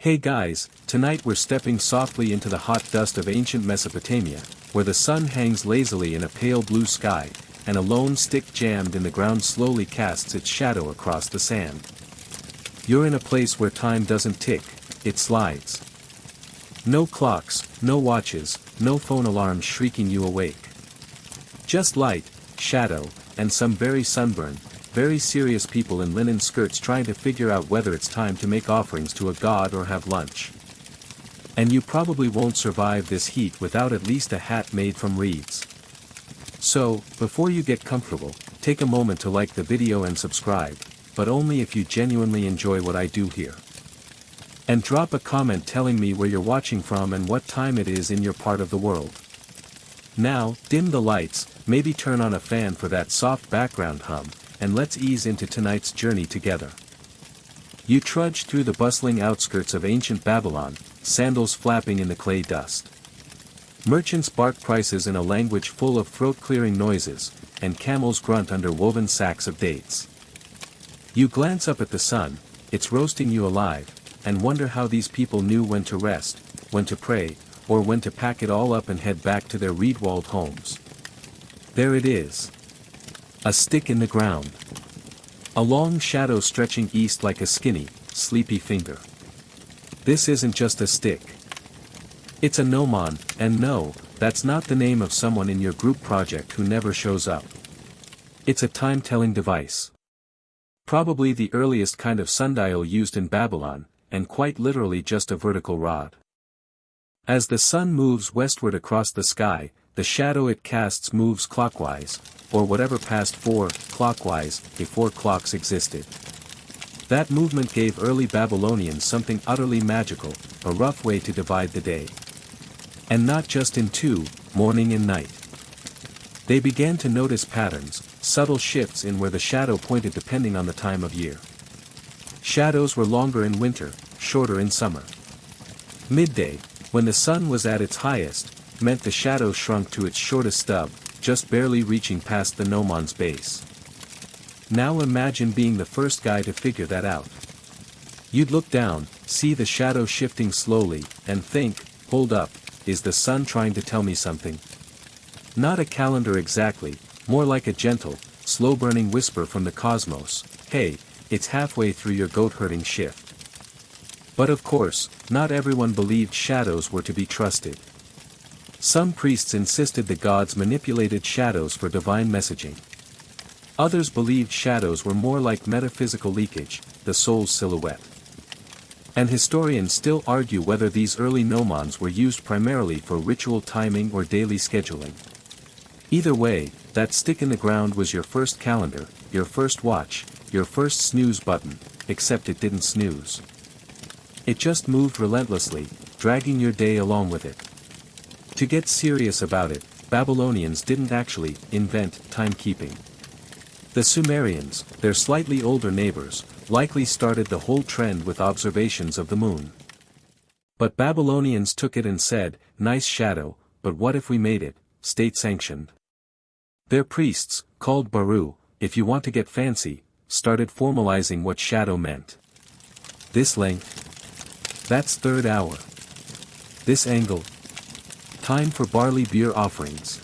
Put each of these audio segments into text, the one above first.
Hey guys, tonight we're stepping softly into the hot dust of ancient Mesopotamia, where the sun hangs lazily in a pale blue sky, and a lone stick jammed in the ground slowly casts its shadow across the sand. You're in a place where time doesn't tick, it slides. No clocks, no watches, no phone alarms shrieking you awake. Just light, shadow, and some very sunburned, very serious people in linen skirts trying to figure out whether it's time to make offerings to a god or have lunch. And you probably won't survive this heat without at least a hat made from reeds. So, before you get comfortable, take a moment to like the video and subscribe, but only if you genuinely enjoy what I do here. And drop a comment telling me where you're watching from and what time it is in your part of the world. Now, dim the lights, maybe turn on a fan for that soft background hum, and let's ease into tonight's journey together. You trudge through the bustling outskirts of ancient Babylon, sandals flapping in the clay dust. Merchants bark prices in a language full of throat-clearing noises, and camels grunt under woven sacks of dates. You glance up at the sun, it's roasting you alive, and wonder how these people knew when to rest, when to pray, or when to pack it all up and head back to their reed-walled homes. There it is. A stick in the ground. A long shadow stretching east like a skinny, sleepy finger. This isn't just a stick. It's a gnomon, and no, that's not the name of someone in your group project who never shows up. It's a time-telling device. Probably the earliest kind of sundial used in Babylon, and quite literally just a vertical rod. As the sun moves westward across the sky, the shadow it casts moves clockwise, or whatever past 4 clockwise, if 4 clocks existed. That movement gave early Babylonians something utterly magical, a rough way to divide the day. And not just in two, morning and night. They began to notice patterns, subtle shifts in where the shadow pointed depending on the time of year. Shadows were longer in winter, shorter in summer. Midday, when the sun was at its highest, meant the shadow shrunk to its shortest stub, just barely reaching past the gnomon's base. Now imagine being the first guy to figure that out. You'd look down, see the shadow shifting slowly, and think, hold up, is the sun trying to tell me something? Not a calendar exactly, more like a gentle, slow-burning whisper from the cosmos, hey, it's halfway through your goat-herding shift. But of course, not everyone believed shadows were to be trusted. Some priests insisted the gods manipulated shadows for divine messaging. Others believed shadows were more like metaphysical leakage, the soul's silhouette. And historians still argue whether these early gnomons were used primarily for ritual timing or daily scheduling. Either way, that stick in the ground was your first calendar, your first watch, your first snooze button, except it didn't snooze. It just moved relentlessly, dragging your day along with it. To get serious about it, Babylonians didn't actually invent timekeeping. The Sumerians, their slightly older neighbors, likely started the whole trend with observations of the moon. But Babylonians took it and said, nice shadow, but what if we made it state-sanctioned? Their priests, called baru, if you want to get fancy, started formalizing what shadow meant. This length. That's third hour. This angle. Time for barley beer offerings.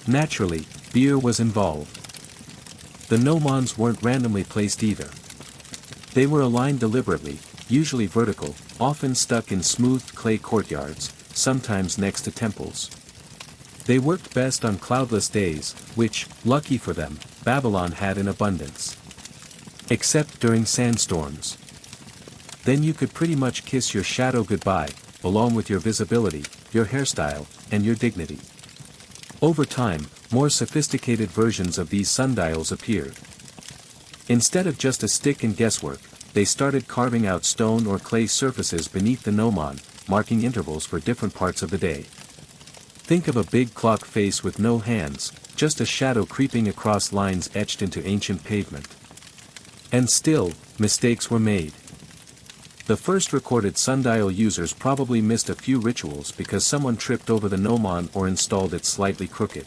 Naturally, beer was involved. The gnomons weren't randomly placed either. They were aligned deliberately, usually vertical, often stuck in smoothed clay courtyards, sometimes next to temples. They worked best on cloudless days, which, lucky for them, Babylon had in abundance. Except during sandstorms. Then you could pretty much kiss your shadow goodbye, along with your visibility, your hairstyle, and your dignity. Over time, more sophisticated versions of these sundials appeared. Instead of just a stick and guesswork, they started carving out stone or clay surfaces beneath the gnomon, marking intervals for different parts of the day. Think of a big clock face with no hands, just a shadow creeping across lines etched into ancient pavement. And still, mistakes were made. The first recorded sundial users probably missed a few rituals because someone tripped over the gnomon or installed it slightly crooked.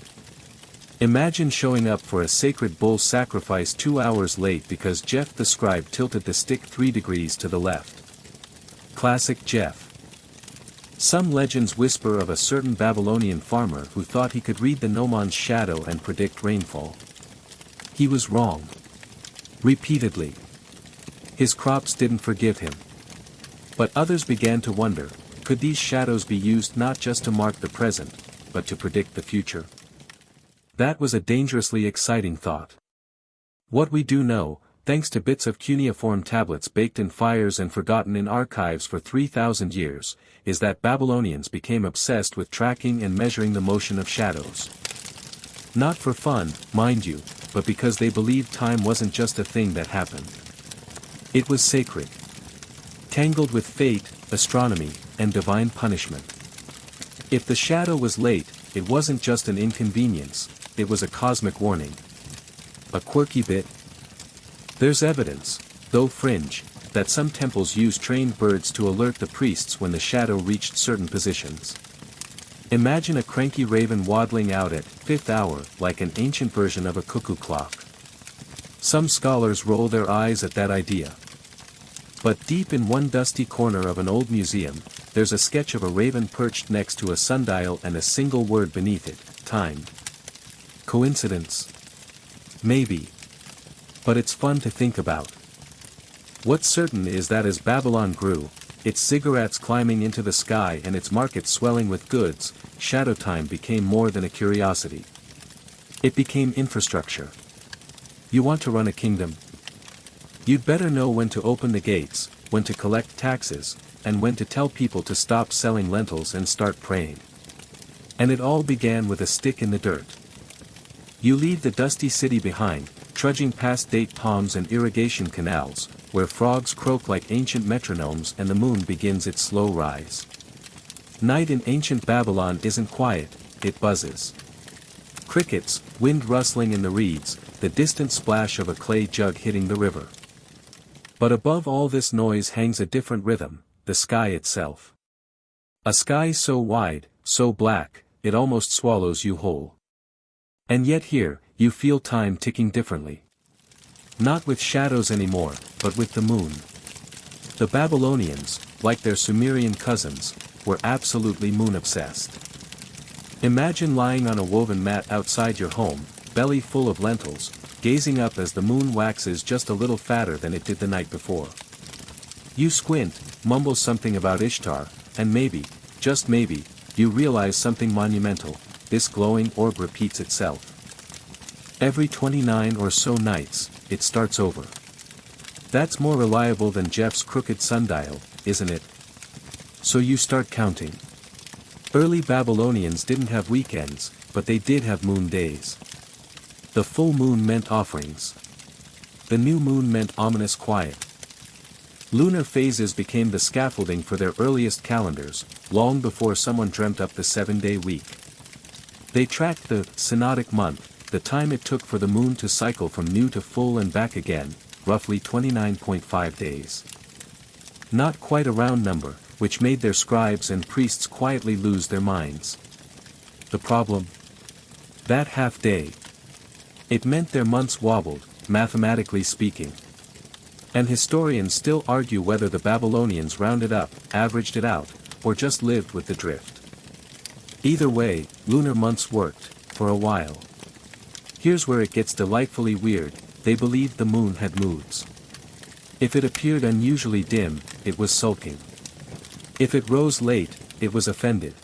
Imagine showing up for a sacred bull sacrifice 2 hours late because Jeff the scribe tilted the stick 3 degrees to the left. Classic Jeff. Some legends whisper of a certain Babylonian farmer who thought he could read the gnomon's shadow and predict rainfall. He was wrong. Repeatedly. His crops didn't forgive him. But others began to wonder, could these shadows be used not just to mark the present, but to predict the future? That was a dangerously exciting thought. What we do know, thanks to bits of cuneiform tablets baked in fires and forgotten in archives for 3,000 years, is that Babylonians became obsessed with tracking and measuring the motion of shadows. Not for fun, mind you, but because they believed time wasn't just a thing that happened. It was sacred. Tangled with fate, astronomy, and divine punishment. If the shadow was late, it wasn't just an inconvenience, it was a cosmic warning. A quirky bit? There's evidence, though fringe, that some temples used trained birds to alert the priests when the shadow reached certain positions. Imagine a cranky raven waddling out at 5th hour like an ancient version of a cuckoo clock. Some scholars roll their eyes at that idea. But deep in one dusty corner of an old museum, there's a sketch of a raven perched next to a sundial and a single word beneath it, timed. Coincidence? Maybe. But it's fun to think about. What's certain is that as Babylon grew, its ziggurats climbing into the sky and its markets swelling with goods, shadow time became more than a curiosity. It became infrastructure. You want to run a kingdom? You'd better know when to open the gates, when to collect taxes, and when to tell people to stop selling lentils and start praying. And it all began with a stick in the dirt. You leave the dusty city behind, trudging past date palms and irrigation canals, where frogs croak like ancient metronomes and the moon begins its slow rise. Night in ancient Babylon isn't quiet, it buzzes. Crickets, wind rustling in the reeds, the distant splash of a clay jug hitting the river. But above all this noise hangs a different rhythm, the sky itself. A sky so wide, so black, it almost swallows you whole. And yet here, you feel time ticking differently. Not with shadows anymore, but with the moon. The Babylonians, like their Sumerian cousins, were absolutely moon-obsessed. Imagine lying on a woven mat outside your home, belly full of lentils, gazing up as the moon waxes just a little fatter than it did the night before. You squint, mumble something about Ishtar, and maybe, just maybe, you realize something monumental, this glowing orb repeats itself. Every 29 or so nights, it starts over. That's more reliable than Jeff's crooked sundial, isn't it? So you start counting. Early Babylonians didn't have weekends, but they did have moon days. The full moon meant offerings. The new moon meant ominous quiet. Lunar phases became the scaffolding for their earliest calendars, long before someone dreamt up the 7-day week. They tracked the synodic month, the time it took for the moon to cycle from new to full and back again, roughly 29.5 days. Not quite a round number, which made their scribes and priests quietly lose their minds. The problem? That half day. It meant their months wobbled, mathematically speaking. And historians still argue whether the Babylonians rounded up, averaged it out, or just lived with the drift. Either way, lunar months worked, for a while. Here's where it gets delightfully weird, they believed the moon had moods. If it appeared unusually dim, it was sulking. If it rose late, it was offended.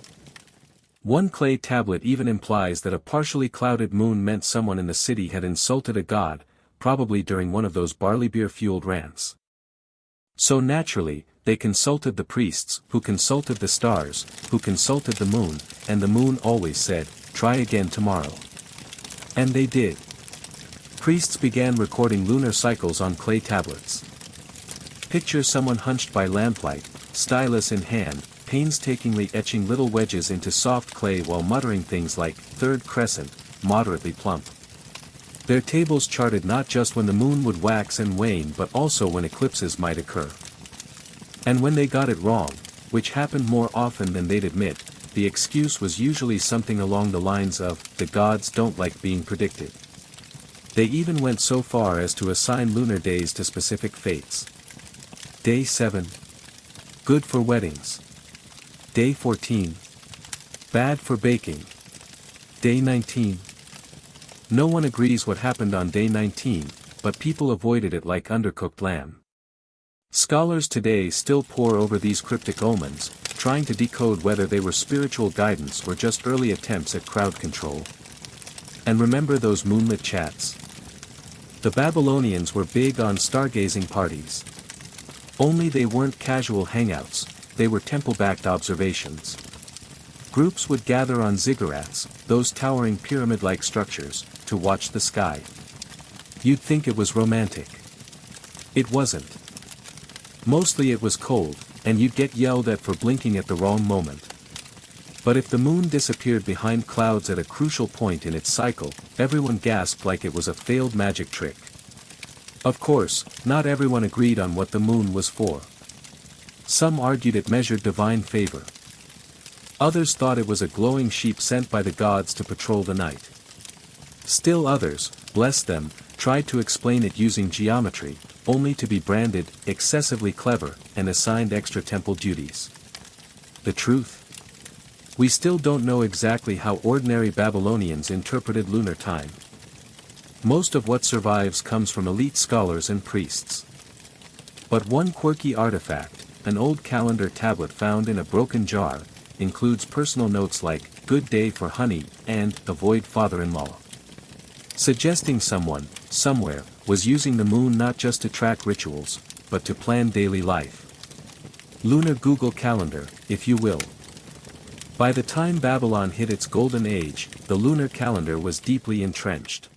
One clay tablet even implies that a partially clouded moon meant someone in the city had insulted a god, probably during one of those barley beer-fueled rants. So naturally, they consulted the priests, who consulted the stars, who consulted the moon, and the moon always said, "Try again tomorrow." And they did. Priests began recording lunar cycles on clay tablets. Picture someone hunched by lamplight, stylus in hand, painstakingly etching little wedges into soft clay while muttering things like, "third crescent, moderately plump." Their tables charted not just when the moon would wax and wane but also when eclipses might occur. And when they got it wrong, which happened more often than they'd admit, the excuse was usually something along the lines of, "the gods don't like being predicted." They even went so far as to assign lunar days to specific fates. Day 7. Good for weddings. Day 14. Bad for baking. Day 19. No one agrees what happened on day 19, but people avoided it like undercooked lamb. Scholars today still pore over these cryptic omens, trying to decode whether they were spiritual guidance or just early attempts at crowd control. And remember those moonlit chats? The Babylonians were big on stargazing parties. Only they weren't casual hangouts, they were temple-backed observations. Groups would gather on ziggurats, those towering pyramid-like structures, to watch the sky. You'd think it was romantic. It wasn't. Mostly it was cold, and you'd get yelled at for blinking at the wrong moment. But if the moon disappeared behind clouds at a crucial point in its cycle, everyone gasped like it was a failed magic trick. Of course, not everyone agreed on what the moon was for. Some argued it measured divine favor. Others thought it was a glowing sheep sent by the gods to patrol the night. Still others, bless them, tried to explain it using geometry, only to be branded excessively clever and assigned extra temple duties. The truth? We still don't know exactly how ordinary Babylonians interpreted lunar time. Most of what survives comes from elite scholars and priests. But one quirky artifact, an old calendar tablet found in a broken jar, includes personal notes like, "Good day for honey," and "Avoid father-in-law." Suggesting someone, somewhere, was using the moon not just to track rituals, but to plan daily life. Lunar Google Calendar, if you will. By the time Babylon hit its golden age, the lunar calendar was deeply entrenched.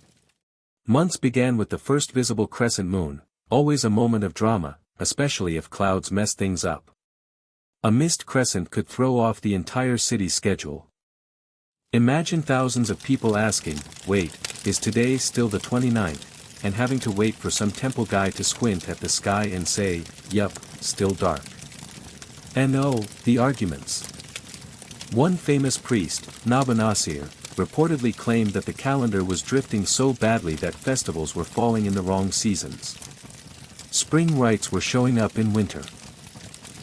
Months began with the first visible crescent moon, always a moment of drama, especially if clouds messed things up. A missed crescent could throw off the entire city's schedule. Imagine thousands of people asking, "Wait, is today still the 29th?" and having to wait for some temple guy to squint at the sky and say, "Yup, still dark." And oh, the arguments. One famous priest, Nabonassir, reportedly claimed that the calendar was drifting so badly that festivals were falling in the wrong seasons. Spring rites were showing up in winter.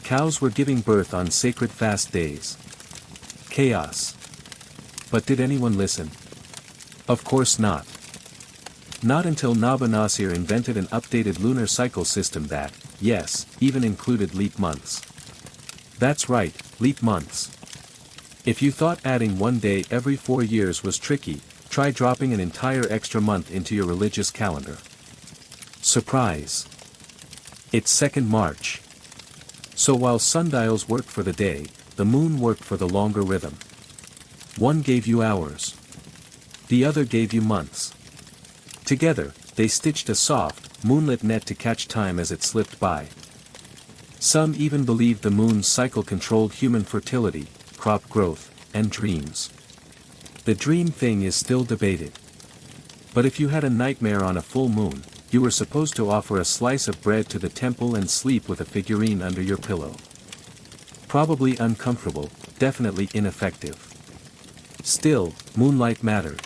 Cows were giving birth on sacred fast days. Chaos. But did anyone listen? Of course not. Not until Nabonassir invented an updated lunar cycle system that, yes, even included leap months. That's right, leap months. If you thought adding one day every 4 years was tricky, try dropping an entire extra month into your religious calendar. Surprise! It's 2nd March. So while sundials worked for the day, the moon worked for the longer rhythm. One gave you hours. The other gave you months. Together, they stitched a soft, moonlit net to catch time as it slipped by. Some even believed the moon's cycle controlled human fertility, crop growth, and dreams. The dream thing is still debated. But if you had a nightmare on a full moon, you were supposed to offer a slice of bread to the temple and sleep with a figurine under your pillow. Probably uncomfortable, definitely ineffective. Still, moonlight mattered.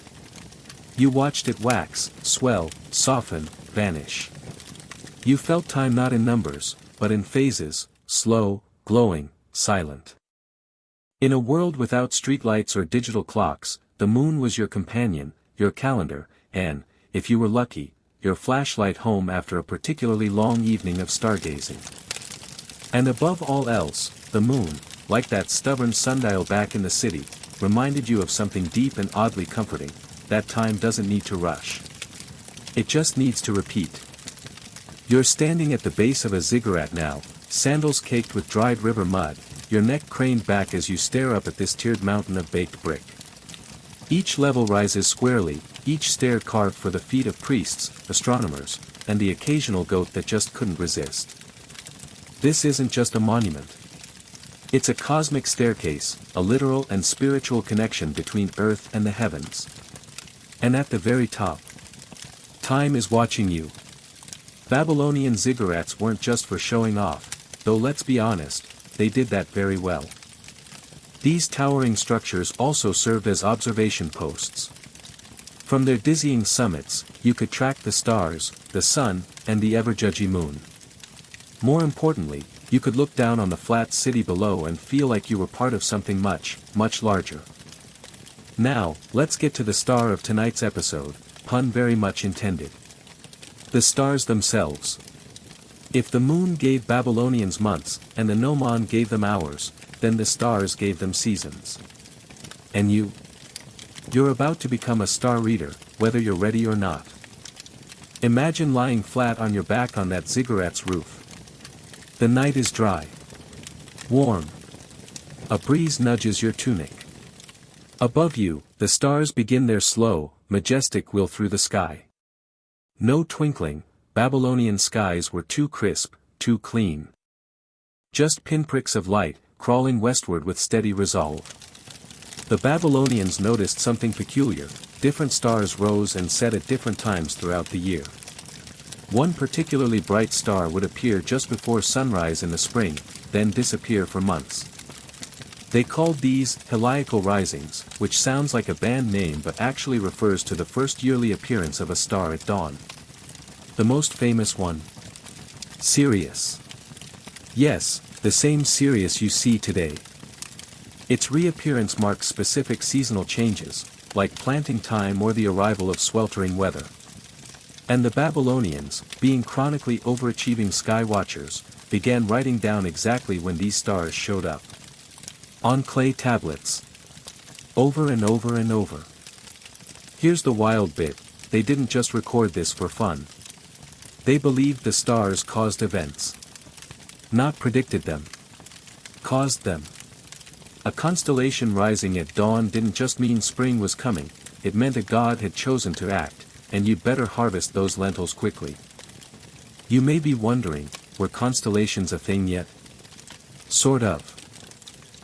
You watched it wax, swell, soften, vanish. You felt time not in numbers, but in phases, slow, glowing, silent. In a world without streetlights or digital clocks, the moon was your companion, your calendar, and, if you were lucky, your flashlight home after a particularly long evening of stargazing. And above all else, the moon, like that stubborn sundial back in the city, reminded you of something deep and oddly comforting: that time doesn't need to rush. It just needs to repeat. You're standing at the base of a ziggurat now, sandals caked with dried river mud, your neck craned back as you stare up at this tiered mountain of baked brick. Each level rises squarely, each stair carved for the feet of priests, astronomers, and the occasional goat that just couldn't resist. This isn't just a monument. It's a cosmic staircase, a literal and spiritual connection between earth and the heavens. And at the very top, time is watching you. Babylonian ziggurats weren't just for showing off, though let's be honest, they did that very well. These towering structures also served as observation posts. From their dizzying summits, you could track the stars, the sun, and the ever-judgy moon. More importantly, you could look down on the flat city below and feel like you were part of something much, much larger. Now, let's get to the star of tonight's episode, pun very much intended. The stars themselves. If the moon gave Babylonians months, and the gnomon gave them hours, then the stars gave them seasons. And you? You're about to become a star reader, whether you're ready or not. Imagine lying flat on your back on that ziggurat's roof. The night is dry. Warm. A breeze nudges your tunic. Above you, the stars begin their slow, majestic wheel through the sky. No twinkling, Babylonian skies were too crisp, too clean. Just pinpricks of light, crawling westward with steady resolve. The Babylonians noticed something peculiar: different stars rose and set at different times throughout the year. One particularly bright star would appear just before sunrise in the spring, then disappear for months. They called these heliacal risings, which sounds like a band name but actually refers to the first yearly appearance of a star at dawn. The most famous one? Sirius. Yes, the same Sirius you see today. Its reappearance marks specific seasonal changes, like planting time or the arrival of sweltering weather. And the Babylonians, being chronically overachieving sky watchers, began writing down exactly when these stars showed up. On clay tablets. Over and over and over. Here's the wild bit: they didn't just record this for fun. They believed the stars caused events. Not predicted them. Caused them. A constellation rising at dawn didn't just mean spring was coming, it meant a god had chosen to act, and you'd better harvest those lentils quickly. You may be wondering, were constellations a thing yet? Sort of.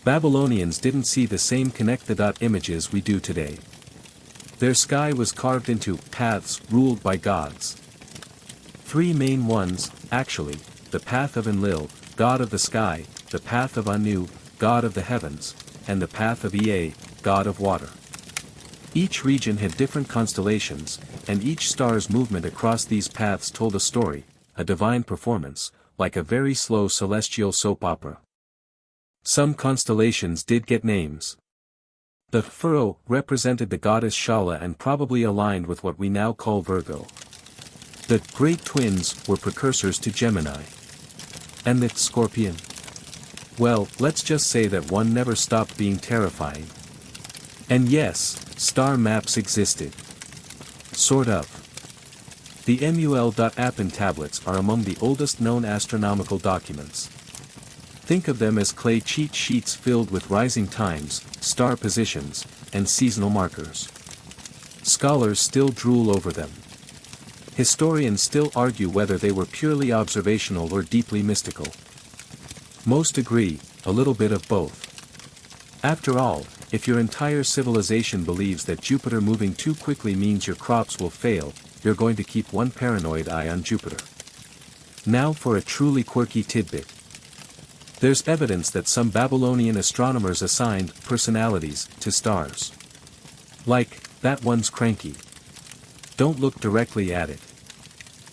Babylonians didn't see the same connect-the-dot images we do today. Their sky was carved into paths ruled by gods. Three main ones, actually: the path of Enlil, god of the sky; the path of Anu, god of the heavens; and the path of Ea, god of water. Each region had different constellations, and each star's movement across these paths told a story, a divine performance, like a very slow celestial soap opera. Some constellations did get names. The furrow represented the goddess Shala and probably aligned with what we now call Virgo. The Great Twins were precursors to Gemini. And the Scorpion? Well, let's just say that one never stopped being terrifying. And yes, star maps existed. Sort of. The mul.appin tablets are among the oldest known astronomical documents. Think of them as clay cheat sheets filled with rising times, star positions, and seasonal markers. Scholars still drool over them. Historians still argue whether they were purely observational or deeply mystical. Most agree, a little bit of both. After all, if your entire civilization believes that Jupiter moving too quickly means your crops will fail, you're going to keep one paranoid eye on Jupiter. Now for a truly quirky tidbit. There's evidence that some Babylonian astronomers assigned personalities to stars. Like, that one's cranky. Don't look directly at it.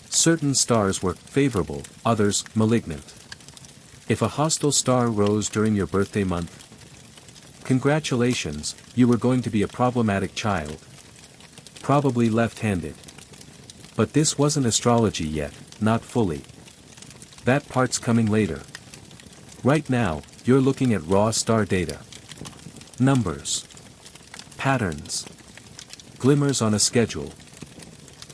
Certain stars were favorable, others malignant. If a hostile star rose during your birthday month, congratulations, you were going to be a problematic child. Probably left-handed. But this wasn't astrology yet, not fully. That part's coming later. Right now, you're looking at raw star data. Numbers. Patterns. Glimmers on a schedule.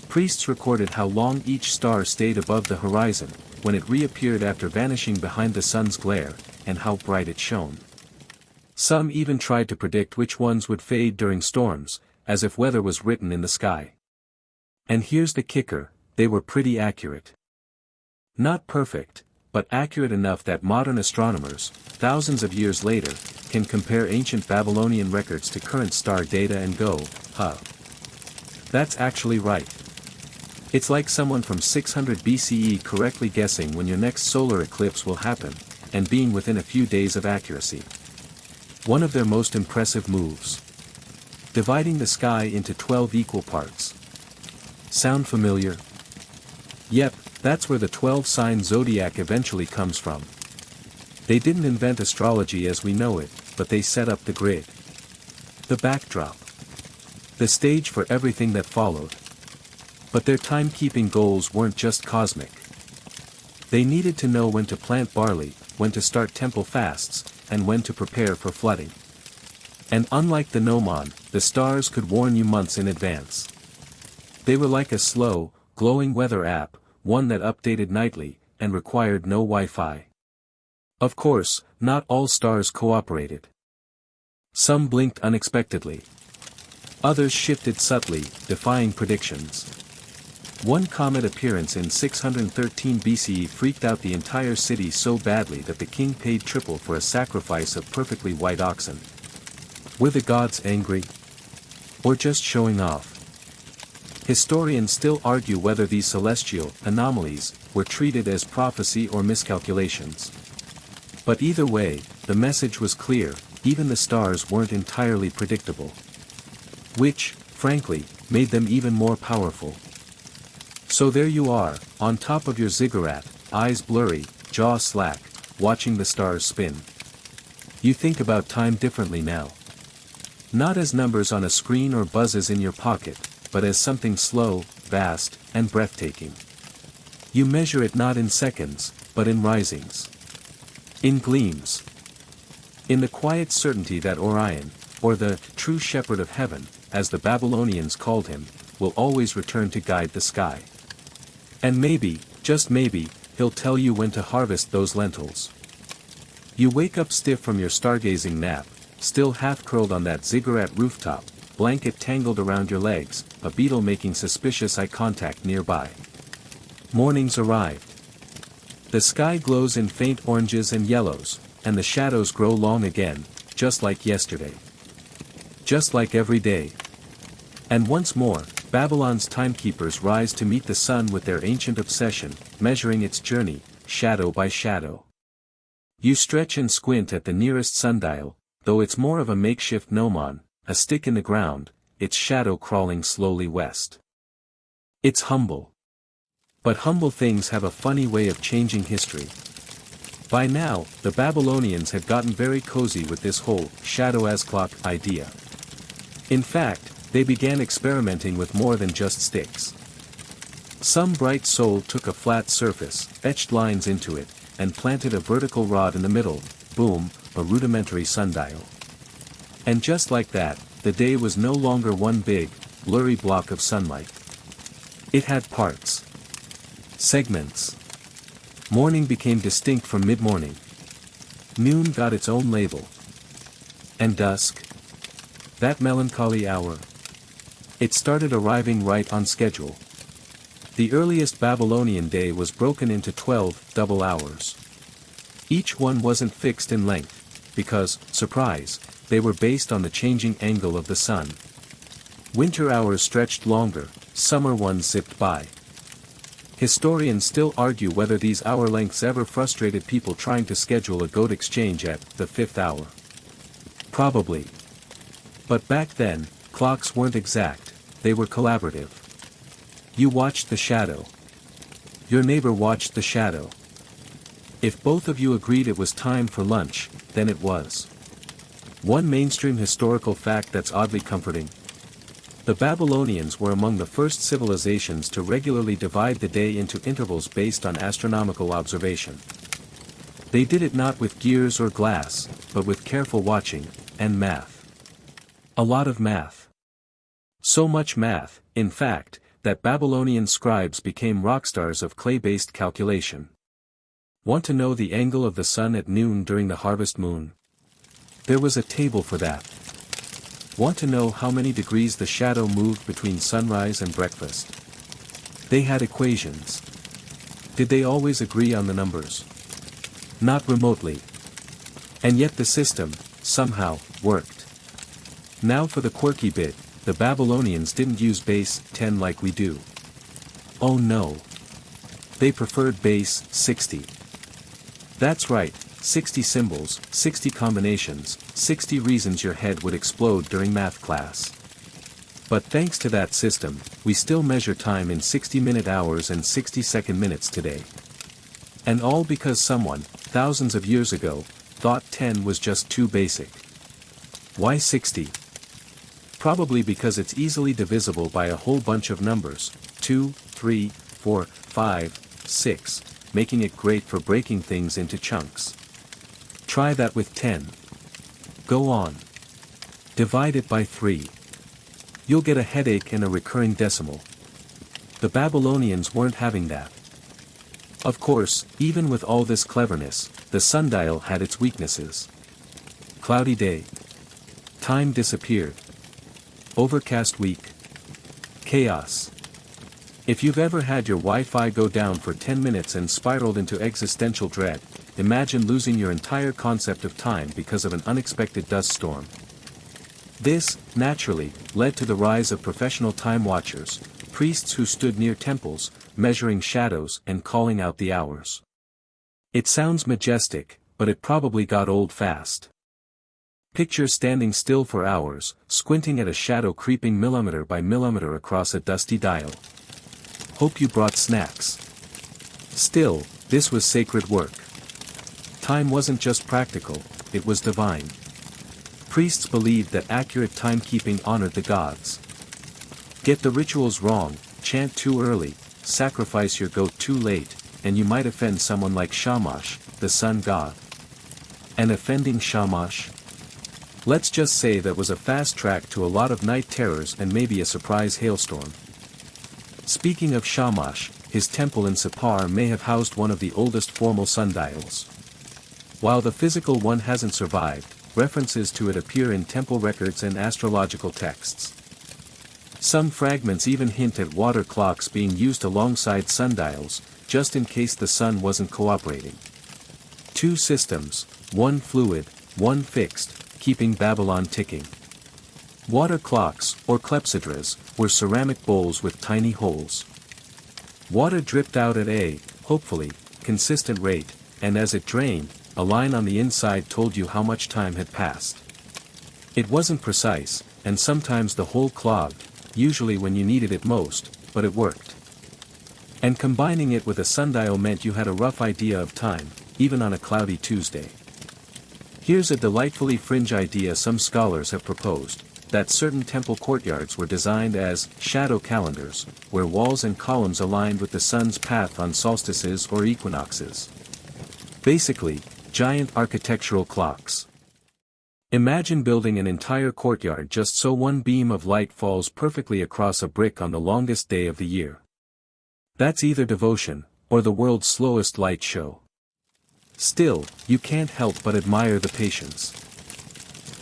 Priests recorded how long each star stayed above the horizon, when it reappeared after vanishing behind the sun's glare, and how bright it shone. Some even tried to predict which ones would fade during storms, as if weather was written in the sky. And here's the kicker: they were pretty accurate. Not perfect, but accurate enough that modern astronomers, thousands of years later, can compare ancient Babylonian records to current star data and go, huh. That's actually right. It's like someone from 600 BCE correctly guessing when your next solar eclipse will happen, and being within a few days of accuracy. One of their most impressive moves. Dividing the sky into 12 equal parts. Sound familiar? Yep, that's where the 12-sign zodiac eventually comes from. They didn't invent astrology as we know it, but they set up the grid. The backdrop. The stage for everything that followed. But their timekeeping goals weren't just cosmic. They needed to know when to plant barley, when to start temple fasts, and when to prepare for flooding. And unlike the gnomon, the stars could warn you months in advance. They were like a slow, glowing weather app, one that updated nightly, and required no Wi-Fi. Of course, not all stars cooperated. Some blinked unexpectedly. Others shifted subtly, defying predictions. One comet appearance in 613 BCE freaked out the entire city so badly that the king paid triple for a sacrifice of perfectly white oxen. Were the gods angry? Or just showing off? Historians still argue whether these celestial anomalies were treated as prophecy or miscalculations. But either way, the message was clear, even the stars weren't entirely predictable. Which, frankly, made them even more powerful. So there you are, on top of your ziggurat, eyes blurry, jaw slack, watching the stars spin. You think about time differently now. Not as numbers on a screen or buzzes in your pocket, but as something slow, vast, and breathtaking. You measure it not in seconds, but in risings. In gleams. In the quiet certainty that Orion, or the true shepherd of heaven, as the Babylonians called him, will always return to guide the sky. And maybe, just maybe, he'll tell you when to harvest those lentils. You wake up stiff from your stargazing nap, still half-curled on that ziggurat rooftop, blanket tangled around your legs, a beetle making suspicious eye contact nearby. Morning's arrived. The sky glows in faint oranges and yellows, and the shadows grow long again, just like yesterday. Just like every day. And once more, Babylon's timekeepers rise to meet the sun with their ancient obsession, measuring its journey, shadow by shadow. You stretch and squint at the nearest sundial, though it's more of a makeshift gnomon, a stick in the ground, its shadow crawling slowly west. It's humble. But humble things have a funny way of changing history. By now, the Babylonians had gotten very cozy with this whole shadow as clock idea. In fact, they began experimenting with more than just sticks. Some bright soul took a flat surface, etched lines into it, and planted a vertical rod in the middle, boom, a rudimentary sundial. And just like that, the day was no longer one big, blurry block of sunlight. It had parts. Segments. Morning became distinct from mid-morning. Noon got its own label. And dusk? That melancholy hour. It started arriving right on schedule. The earliest Babylonian day was broken into 12 double hours. Each one wasn't fixed in length, because, surprise, they were based on the changing angle of the sun. Winter hours stretched longer, summer ones zipped by. Historians still argue whether these hour lengths ever frustrated people trying to schedule a goat exchange at the 5th hour. Probably. But back then, clocks weren't exact, they were collaborative. You watched the shadow. Your neighbor watched the shadow. If both of you agreed it was time for lunch, then it was. One mainstream historical fact that's oddly comforting. The Babylonians were among the first civilizations to regularly divide the day into intervals based on astronomical observation. They did it not with gears or glass, but with careful watching, and math. A lot of math. So much math, in fact, that Babylonian scribes became rock stars of clay-based calculation. Want to know the angle of the sun at noon during the harvest moon? There was a table for that. Want to know how many degrees the shadow moved between sunrise and breakfast? They had equations. Did they always agree on the numbers? Not remotely. And yet the system, somehow, worked. Now for the quirky bit, the Babylonians didn't use base 10 like we do. Oh no. They preferred base 60. That's right, 60 symbols, 60 combinations, 60 reasons your head would explode during math class. But thanks to that system, we still measure time in 60-minute hours and 60-second minutes today. And all because someone, thousands of years ago, thought 10 was just too basic. Why 60? Probably because it's easily divisible by a whole bunch of numbers, 2, 3, 4, 5, 6, making it great for breaking things into chunks. Try that with 10. Go on. Divide it by 3. You'll get a headache and a recurring decimal. The Babylonians weren't having that. Of course, even with all this cleverness, the sundial had its weaknesses. Cloudy day. Time disappeared. Overcast week. Chaos. If you've ever had your Wi-Fi go down for 10 minutes and spiraled into existential dread, imagine losing your entire concept of time because of an unexpected dust storm. This, naturally, led to the rise of professional time watchers, priests who stood near temples, measuring shadows and calling out the hours. It sounds majestic, but it probably got old fast. Picture standing still for hours, squinting at a shadow creeping millimeter by millimeter across a dusty dial. Hope you brought snacks. Still, this was sacred work. Time wasn't just practical, it was divine. Priests believed that accurate timekeeping honored the gods. Get the rituals wrong, chant too early, sacrifice your goat too late, and you might offend someone like Shamash, the sun god. And offending Shamash? Let's just say that was a fast track to a lot of night terrors and maybe a surprise hailstorm. Speaking of Shamash, his temple in Sippar may have housed one of the oldest formal sundials. While the physical one hasn't survived, references to it appear in temple records and astrological texts. Some fragments even hint at water clocks being used alongside sundials, just in case the sun wasn't cooperating. Two systems, one fluid, one fixed, keeping Babylon ticking. Water clocks, or clepsydras, were ceramic bowls with tiny holes. Water dripped out at a, hopefully, consistent rate, and as it drained, a line on the inside told you how much time had passed. It wasn't precise, and sometimes the hole clogged, usually when you needed it most, but it worked. And combining it with a sundial meant you had a rough idea of time, even on a cloudy Tuesday. Here's a delightfully fringe idea some scholars have proposed, that certain temple courtyards were designed as shadow calendars, where walls and columns aligned with the sun's path on solstices or equinoxes. Basically, giant architectural clocks. Imagine building an entire courtyard just so one beam of light falls perfectly across a brick on the longest day of the year. That's either devotion, or the world's slowest light show. Still, you can't help but admire the patience.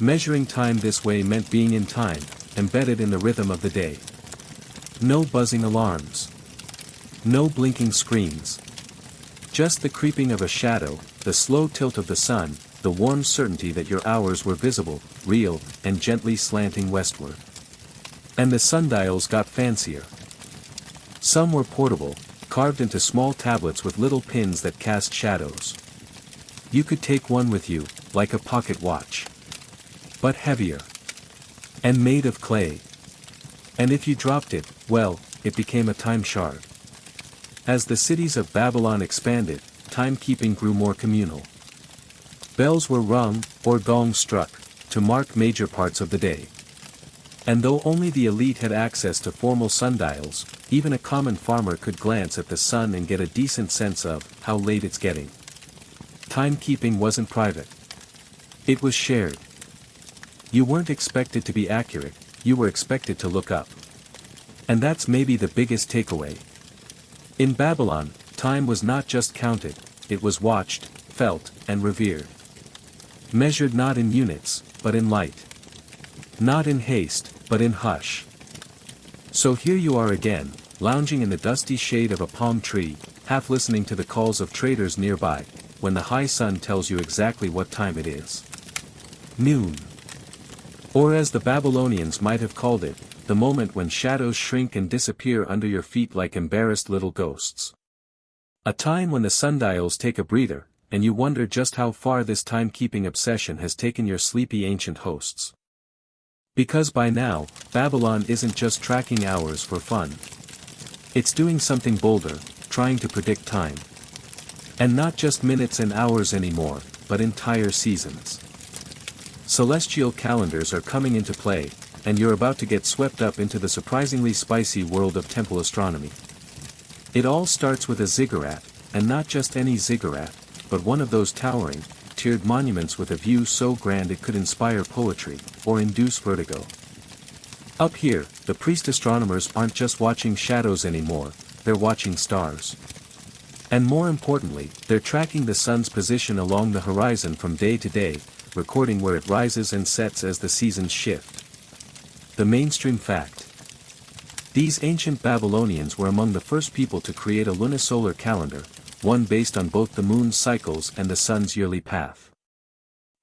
Measuring time this way meant being in time, embedded in the rhythm of the day. No buzzing alarms. No blinking screens. Just the creeping of a shadow, the slow tilt of the sun, the warm certainty that your hours were visible, real, and gently slanting westward. And the sundials got fancier. Some were portable, carved into small tablets with little pins that cast shadows. You could take one with you, like a pocket watch. But heavier. And made of clay. And if you dropped it, well, it became a time shard. As the cities of Babylon expanded, timekeeping grew more communal. Bells were rung, or gongs struck, to mark major parts of the day. And though only the elite had access to formal sundials, even a common farmer could glance at the sun and get a decent sense of how late it's getting. Timekeeping wasn't private. It was shared. You weren't expected to be accurate, you were expected to look up. And that's maybe the biggest takeaway. In Babylon, time was not just counted, it was watched, felt, and revered. Measured not in units, but in light. Not in haste, but in hush. So here you are again, lounging in the dusty shade of a palm tree, half listening to the calls of traders nearby, when the high sun tells you exactly what time it is. Noon. Or as the Babylonians might have called it, the moment when shadows shrink and disappear under your feet like embarrassed little ghosts. A time when the sundials take a breather, and you wonder just how far this timekeeping obsession has taken your sleepy ancient hosts. Because by now, Babylon isn't just tracking hours for fun. It's doing something bolder, trying to predict time. And not just minutes and hours anymore, but entire seasons. Celestial calendars are coming into play, and you're about to get swept up into the surprisingly spicy world of temple astronomy. It all starts with a ziggurat, and not just any ziggurat, but one of those towering, tiered monuments with a view so grand it could inspire poetry, or induce vertigo. Up here, the priest astronomers aren't just watching shadows anymore, they're watching stars. And more importantly, they're tracking the sun's position along the horizon from day to day, recording where it rises and sets as the seasons shift. The mainstream fact. These ancient Babylonians were among the first people to create a lunisolar calendar, one based on both the moon's cycles and the sun's yearly path.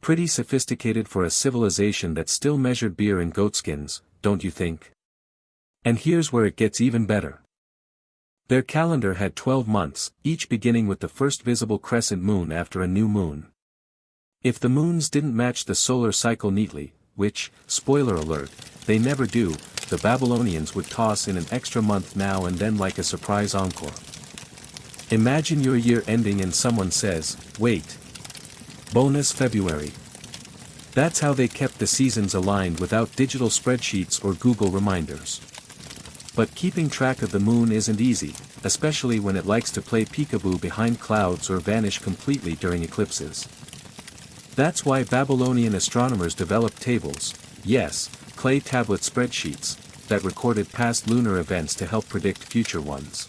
Pretty sophisticated for a civilization that still measured beer in goatskins, don't you think? And here's where it gets even better. Their calendar had 12 months, each beginning with the first visible crescent moon after a new moon. If the moons didn't match the solar cycle neatly, which, spoiler alert, they never do, the Babylonians would toss in an extra month now and then like a surprise encore. Imagine your year ending and someone says, wait. Bonus February. That's how they kept the seasons aligned without digital spreadsheets or Google reminders. But keeping track of the moon isn't easy, especially when it likes to play peekaboo behind clouds or vanish completely during eclipses. That's why Babylonian astronomers developed tables, yes, clay tablet spreadsheets, that recorded past lunar events to help predict future ones.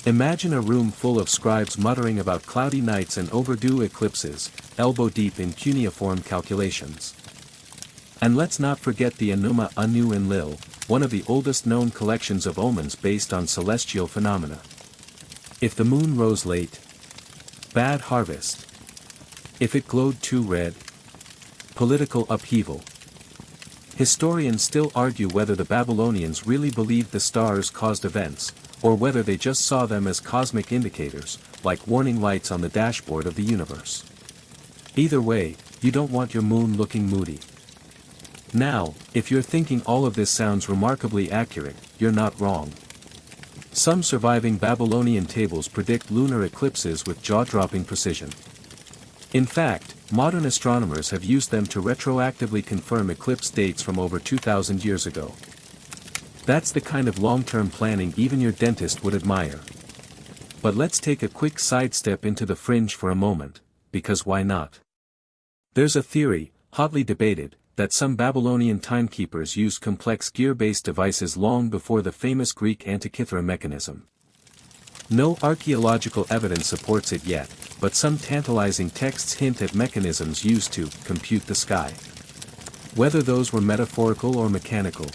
Imagine a room full of scribes muttering about cloudy nights and overdue eclipses, elbow deep in cuneiform calculations. And let's not forget the Enuma, Anu and Lil, one of the oldest known collections of omens based on celestial phenomena. If the moon rose late, bad harvest. If it glowed too red, political upheaval. Historians still argue whether the Babylonians really believed the stars caused events, or whether they just saw them as cosmic indicators, like warning lights on the dashboard of the universe. Either way, you don't want your moon looking moody. Now, if you're thinking all of this sounds remarkably accurate, you're not wrong. Some surviving Babylonian tables predict lunar eclipses with jaw-dropping precision. In fact, modern astronomers have used them to retroactively confirm eclipse dates from over 2,000 years ago. That's the kind of long-term planning even your dentist would admire. But let's take a quick sidestep into the fringe for a moment, because why not? There's a theory, hotly debated, that some Babylonian timekeepers used complex gear-based devices long before the famous Greek Antikythera mechanism. No archaeological evidence supports it yet, but some tantalizing texts hint at mechanisms used to compute the sky. Whether those were metaphorical or mechanical,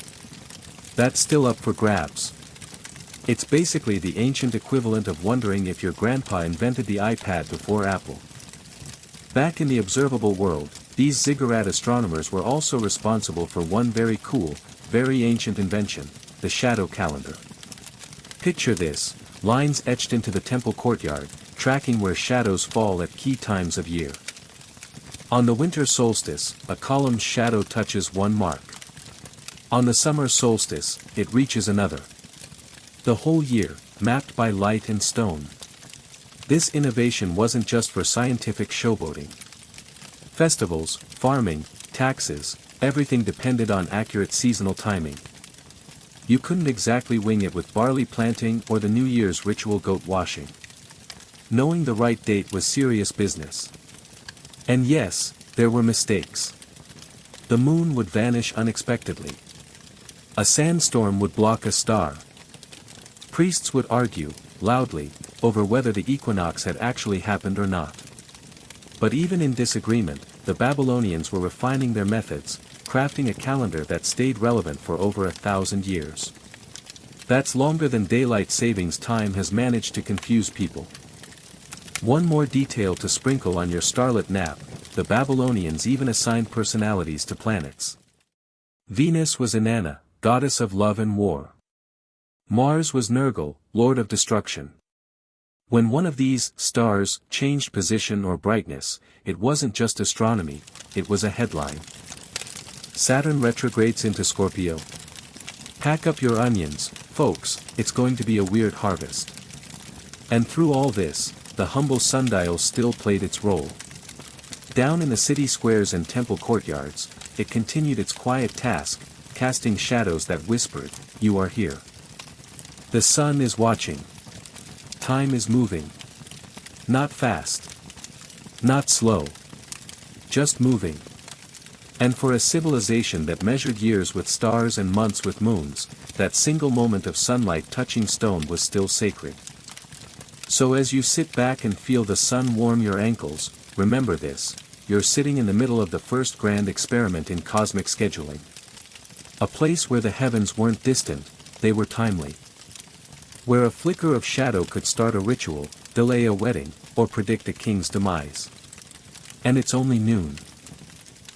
that's still up for grabs. It's basically the ancient equivalent of wondering if your grandpa invented the iPad before Apple. Back in the observable world, these ziggurat astronomers were also responsible for one very cool, very ancient invention, the shadow calendar. Picture this, lines etched into the temple courtyard, tracking where shadows fall at key times of year. On the winter solstice, a column's shadow touches one mark. On the summer solstice, it reaches another. The whole year, mapped by light and stone. This innovation wasn't just for scientific showboating. Festivals, farming, taxes, everything depended on accurate seasonal timing. You couldn't exactly wing it with barley planting or the New Year's ritual goat washing. Knowing the right date was serious business. And yes, there were mistakes. The moon would vanish unexpectedly. A sandstorm would block a star. Priests would argue, loudly, over whether the equinox had actually happened or not. But even in disagreement, the Babylonians were refining their methods, crafting a calendar that stayed relevant for over 1,000 years. That's longer than daylight savings time has managed to confuse people. One more detail to sprinkle on your starlit nap, the Babylonians even assigned personalities to planets. Venus was Inanna, goddess of love and war. Mars was Nergal, lord of destruction. When one of these stars changed position or brightness, it wasn't just astronomy, it was a headline. Saturn retrogrades into Scorpio. Pack up your onions, folks, it's going to be a weird harvest. And through all this, the humble sundial still played its role. Down in the city squares and temple courtyards, it continued its quiet task, casting shadows that whispered, "You are here." The sun is watching. Time is moving. Not fast. Not slow. Just moving. And for a civilization that measured years with stars and months with moons, that single moment of sunlight touching stone was still sacred. So as you sit back and feel the sun warm your ankles, remember this: you're sitting in the middle of the first grand experiment in cosmic scheduling. A place where the heavens weren't distant, they were timely. Where a flicker of shadow could start a ritual, delay a wedding, or predict a king's demise. And it's only noon.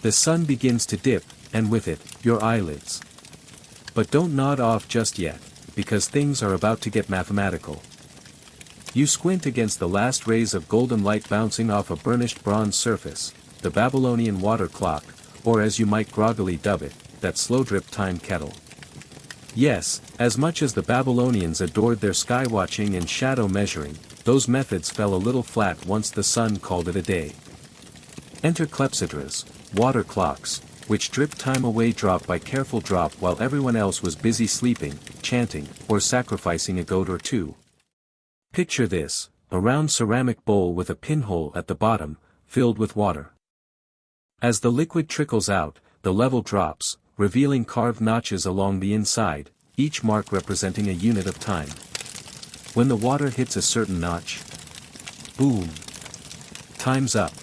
The sun begins to dip, and with it, your eyelids. But don't nod off just yet, because things are about to get mathematical. You squint against the last rays of golden light bouncing off a burnished bronze surface, the Babylonian water clock, or as you might groggily dub it, that slow-drip time kettle. Yes, as much as the Babylonians adored their sky-watching and shadow measuring, those methods fell a little flat once the sun called it a day. Enter clepsydras, water clocks, which dripped time away drop by careful drop while everyone else was busy sleeping, chanting, or sacrificing a goat or two. Picture this: a round ceramic bowl with a pinhole at the bottom, filled with water. As the liquid trickles out, the level drops, revealing carved notches along the inside, each mark representing a unit of time. When the water hits a certain notch, boom! Time's up.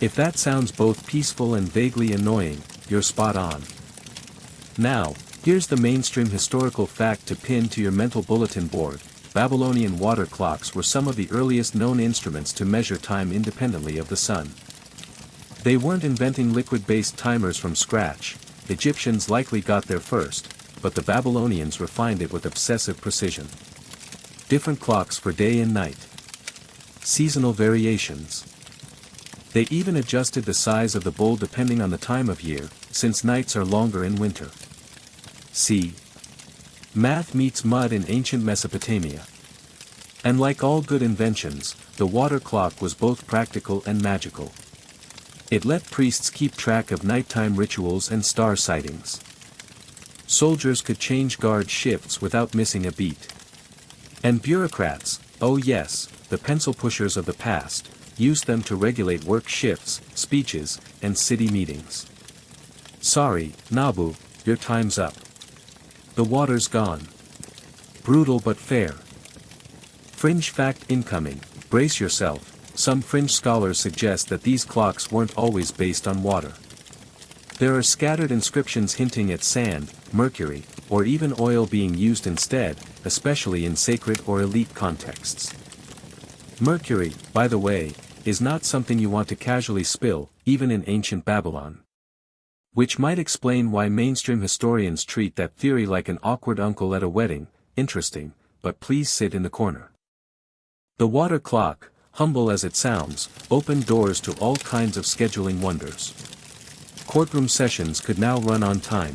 If that sounds both peaceful and vaguely annoying, you're spot on. Now, here's the mainstream historical fact to pin to your mental bulletin board: Babylonian water clocks were some of the earliest known instruments to measure time independently of the sun. They weren't inventing liquid-based timers from scratch. Egyptians likely got there first, but the Babylonians refined it with obsessive precision. Different clocks for day and night. Seasonal variations. They even adjusted the size of the bowl depending on the time of year, since nights are longer in winter. See? Math meets mud in ancient Mesopotamia. And like all good inventions, the water clock was both practical and magical. It let priests keep track of nighttime rituals and star sightings. Soldiers could change guard shifts without missing a beat. And bureaucrats, oh yes, the pencil pushers of the past, used them to regulate work shifts, speeches, and city meetings. Sorry, Nabu, your time's up. The water's gone. Brutal but fair. Fringe fact incoming: brace yourself. Some fringe scholars suggest that these clocks weren't always based on water. There are scattered inscriptions hinting at sand, mercury, or even oil being used instead, especially in sacred or elite contexts. Mercury, by the way, is not something you want to casually spill, even in ancient Babylon. Which might explain why mainstream historians treat that theory like an awkward uncle at a wedding. Interesting, but please sit in the corner. The water clock, humble as it sounds, opened doors to all kinds of scheduling wonders. Courtroom sessions could now run on time.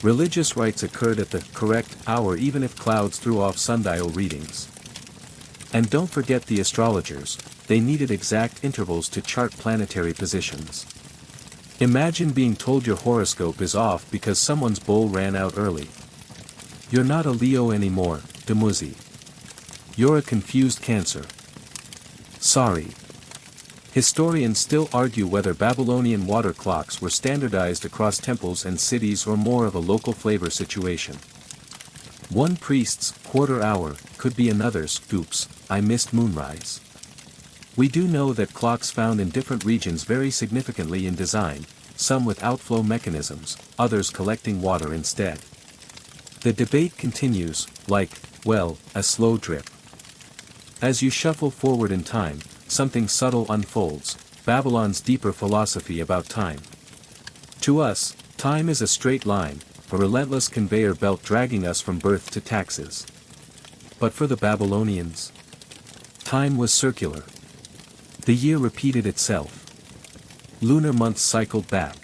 Religious rites occurred at the correct hour even if clouds threw off sundial readings. And don't forget the astrologers, they needed exact intervals to chart planetary positions. Imagine being told your horoscope is off because someone's bowl ran out early. You're not a Leo anymore, Dumuzi. You're a confused Cancer. Sorry. Historians still argue whether Babylonian water clocks were standardized across temples and cities or more of a local flavor situation. One priest's quarter hour could be another's oops, I missed moonrise. We do know that clocks found in different regions vary significantly in design, some with outflow mechanisms, others collecting water instead. The debate continues, like, well, a slow drip. As you shuffle forward in time, something subtle unfolds: Babylon's deeper philosophy about time. To us, time is a straight line, a relentless conveyor belt dragging us from birth to taxes. But for the Babylonians, time was circular. The year repeated itself. Lunar months cycled back.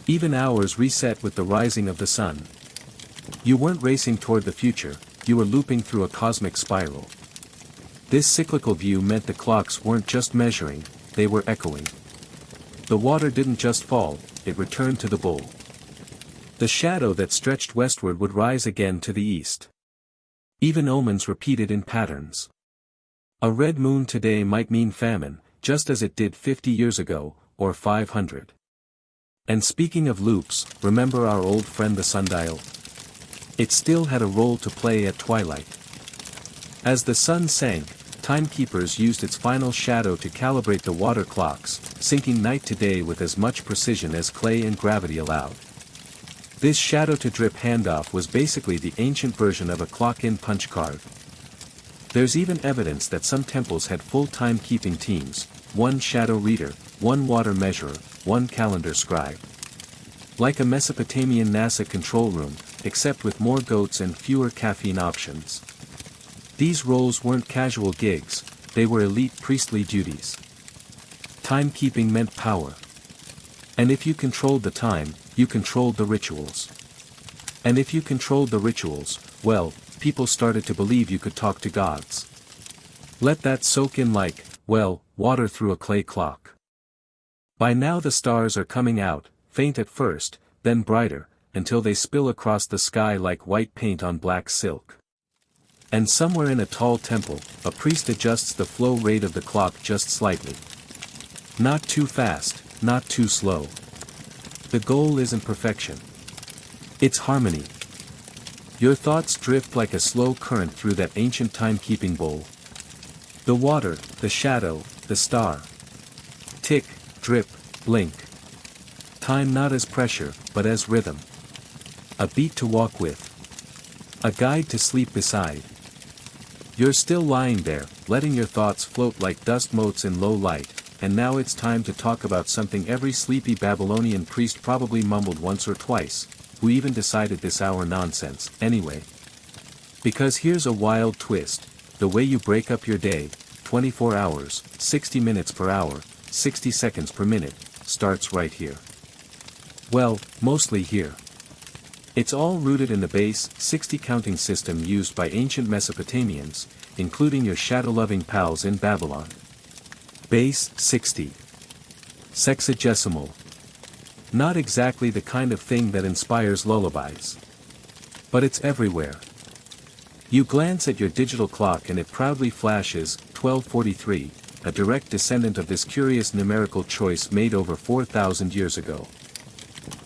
Even hours reset with the rising of the sun. You weren't racing toward the future, you were looping through a cosmic spiral. This cyclical view meant the clocks weren't just measuring, they were echoing. The water didn't just fall, it returned to the bull. The shadow that stretched westward would rise again to the east. Even omens repeated in patterns. A red moon today might mean famine, just as it did 50 years ago, or 500. And speaking of loops, remember our old friend the sundial? It still had a role to play at twilight. As the sun sank, timekeepers used its final shadow to calibrate the water clocks, syncing night to day with as much precision as clay and gravity allowed. This shadow-to-drip handoff was basically the ancient version of a clock-in punch card. There's even evidence that some temples had full timekeeping teams, one shadow reader, one water measurer, one calendar scribe. Like a Mesopotamian NASA control room, except with more goats and fewer caffeine options. These roles weren't casual gigs, they were elite priestly duties. Timekeeping meant power. And if you controlled the time, you controlled the rituals. And if you controlled the rituals, well, people started to believe you could talk to gods. Let that soak in like, well, water through a clay clock. By now the stars are coming out, faint at first, then brighter, until they spill across the sky like white paint on black silk. And somewhere in a tall temple, a priest adjusts the flow rate of the clock just slightly. Not too fast, not too slow. The goal isn't perfection. It's harmony. Your thoughts drift like a slow current through that ancient timekeeping bowl. The water, the shadow, the star. Tick, drip, blink. Time not as pressure, but as rhythm. A beat to walk with. A guide to sleep beside. You're still lying there, letting your thoughts float like dust motes in low light, and now it's time to talk about something every sleepy Babylonian priest probably mumbled once or twice, who even decided this hour nonsense, anyway. Because here's a wild twist, the way you break up your day, 24 hours, 60 minutes per hour, 60 seconds per minute, starts right here. Well, mostly here. It's all rooted in the base, 60 counting system used by ancient Mesopotamians, including your shadow-loving pals in Babylon. Base, 60. Sexagesimal. Not exactly the kind of thing that inspires lullabies. But it's everywhere. You glance at your digital clock and it proudly flashes, 1243, a direct descendant of this curious numerical choice made over 4,000 years ago.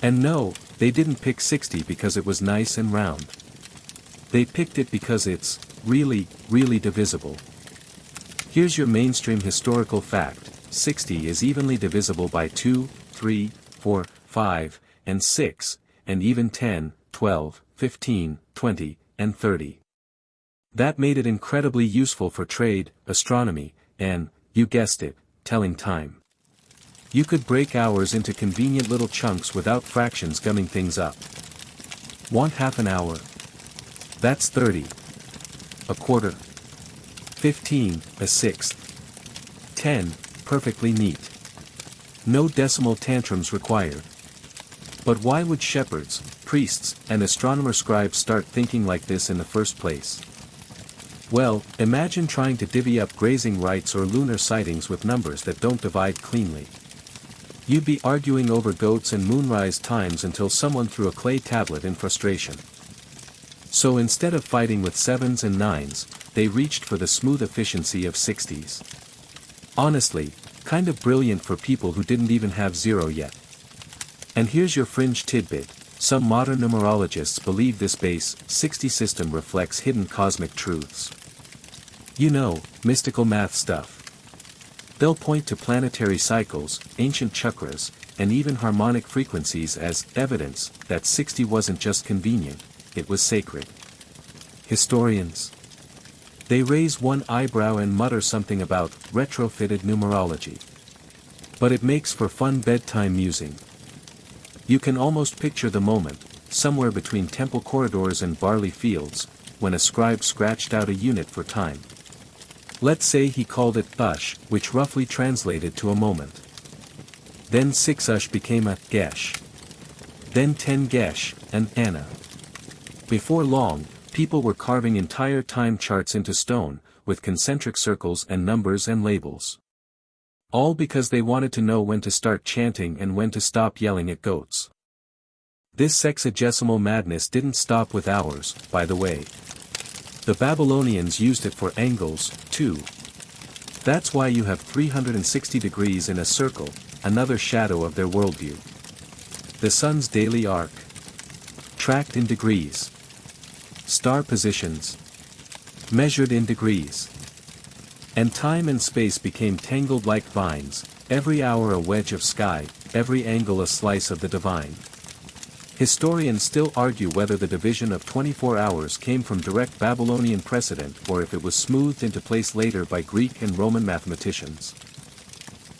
And no, they didn't pick 60 because it was nice and round. They picked it because it's, really, really divisible. Here's your mainstream historical fact, 60 is evenly divisible by 2, 3, 4, 5, and 6, and even 10, 12, 15, 20, and 30. That made it incredibly useful for trade, astronomy, and, you guessed it, telling time. You could break hours into convenient little chunks without fractions gumming things up. Want half an hour? That's 30. A quarter. 15, a sixth. 10, perfectly neat. No decimal tantrums required. But why would shepherds, priests, and astronomer-scribes start thinking like this in the first place? Well, imagine trying to divvy up grazing rights or lunar sightings with numbers that don't divide cleanly. You'd be arguing over goats and moonrise times until someone threw a clay tablet in frustration. So instead of fighting with 7s and 9s, they reached for the smooth efficiency of 60s. Honestly, kind of brilliant for people who didn't even have 0 yet. And here's your fringe tidbit, some modern numerologists believe this base, 60 system reflects hidden cosmic truths. You know, mystical math stuff. They'll point to planetary cycles, ancient chakras, and even harmonic frequencies as evidence that 60 wasn't just convenient, it was sacred. Historians. They raise one eyebrow and mutter something about retrofitted numerology. But it makes for fun bedtime musing. You can almost picture the moment, somewhere between temple corridors and barley fields, when a scribe scratched out a unit for time. Let's say he called it Ush, which roughly translated to a moment. Then 6 Ush became a Gesh. Then 10 Gesh, an Anna. Before long, people were carving entire time charts into stone, with concentric circles and numbers and labels. All because they wanted to know when to start chanting and when to stop yelling at goats. This sexagesimal madness didn't stop with hours, by the way. The Babylonians used it for angles, too. That's why you have 360 degrees in a circle, another shadow of their worldview. The sun's daily arc. Tracked in degrees. Star positions. Measured in degrees. And time and space became tangled like vines, every hour a wedge of sky, every angle a slice of the divine. Historians still argue whether the division of 24 hours came from direct Babylonian precedent or if it was smoothed into place later by Greek and Roman mathematicians.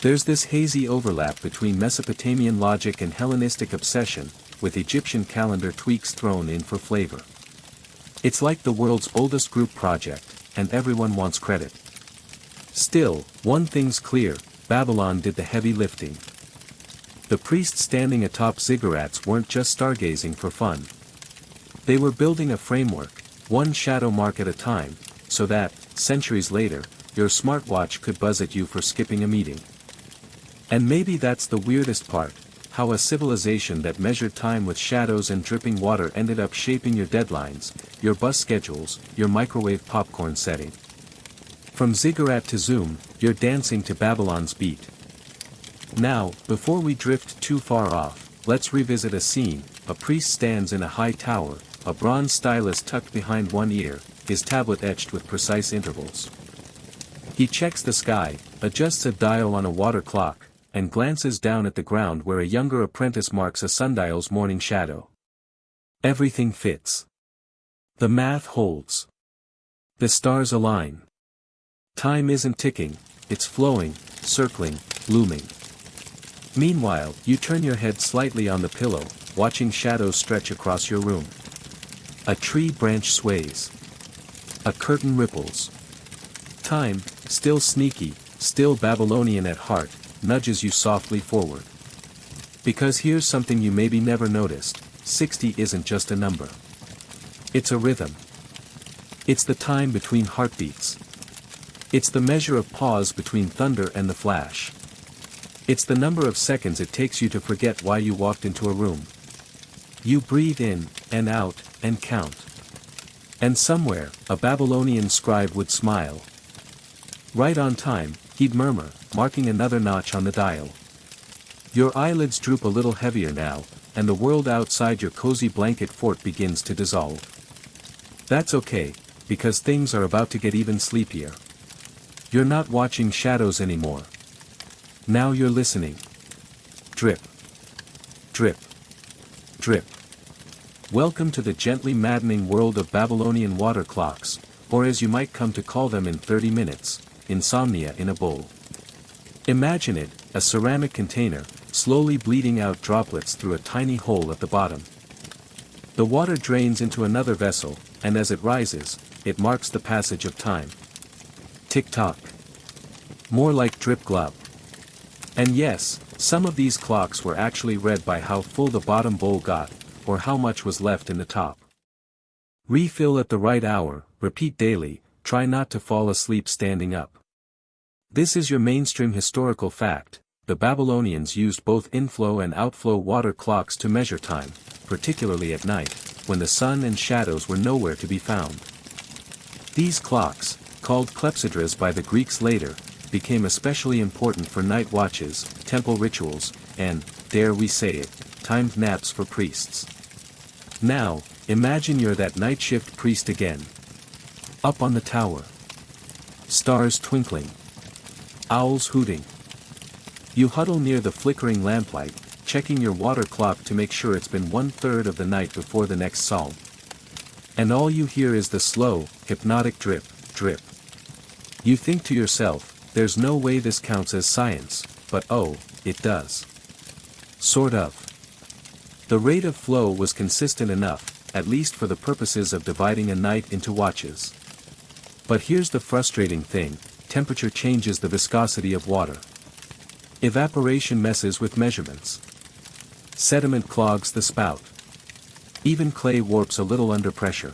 There's this hazy overlap between Mesopotamian logic and Hellenistic obsession, with Egyptian calendar tweaks thrown in for flavor. It's like the world's oldest group project, and everyone wants credit. Still, one thing's clear, Babylon did the heavy lifting. The priests standing atop ziggurats weren't just stargazing for fun. They were building a framework, one shadow mark at a time, so that, centuries later, your smartwatch could buzz at you for skipping a meeting. And maybe that's the weirdest part, how a civilization that measured time with shadows and dripping water ended up shaping your deadlines, your bus schedules, your microwave popcorn setting. From ziggurat to Zoom, you're dancing to Babylon's beat. Now, before we drift too far off, let's revisit a scene. A priest stands in a high tower, a bronze stylus tucked behind one ear, his tablet etched with precise intervals. He checks the sky, adjusts a dial on a water clock, and glances down at the ground where a younger apprentice marks a sundial's morning shadow. Everything fits. The math holds. The stars align. Time isn't ticking, it's flowing, circling, looming. Meanwhile, you turn your head slightly on the pillow, watching shadows stretch across your room. A tree branch sways. A curtain ripples. Time, still sneaky, still Babylonian at heart, nudges you softly forward. Because here's something you maybe never noticed, 60 isn't just a number. It's a rhythm. It's the time between heartbeats. It's the measure of pause between thunder and the flash. It's the number of seconds it takes you to forget why you walked into a room. You breathe in, and out, and count. And somewhere, a Babylonian scribe would smile. Right on time, he'd murmur, marking another notch on the dial. Your eyelids droop a little heavier now, and the world outside your cozy blanket fort begins to dissolve. That's okay, because things are about to get even sleepier. You're not watching shadows anymore. Now you're listening. Drip. Drip. Drip. Welcome to the gently maddening world of Babylonian water clocks, or as you might come to call them in 30 minutes, insomnia in a bowl. Imagine it, a ceramic container, slowly bleeding out droplets through a tiny hole at the bottom. The water drains into another vessel, and as it rises, it marks the passage of time. Tick-tock. More like drip-glub. And yes, some of these clocks were actually read by how full the bottom bowl got, or how much was left in the top. Refill at the right hour, repeat daily, try not to fall asleep standing up. This is your mainstream historical fact. The Babylonians used both inflow and outflow water clocks to measure time, particularly at night, when the sun and shadows were nowhere to be found. These clocks, called clepsydras by the Greeks later, became especially important for night watches, temple rituals, and, dare we say it, timed naps for priests. Now, imagine you're that night shift priest again. Up on the tower. Stars twinkling. Owls hooting. You huddle near the flickering lamplight, checking your water clock to make sure it's been 1/3 of the night before the next psalm. And all you hear is the slow, hypnotic drip, drip. You think to yourself, there's no way this counts as science, but oh, it does. Sort of. The rate of flow was consistent enough, at least for the purposes of dividing a night into watches. But here's the frustrating thing, temperature changes the viscosity of water. Evaporation messes with measurements. Sediment clogs the spout. Even clay warps a little under pressure.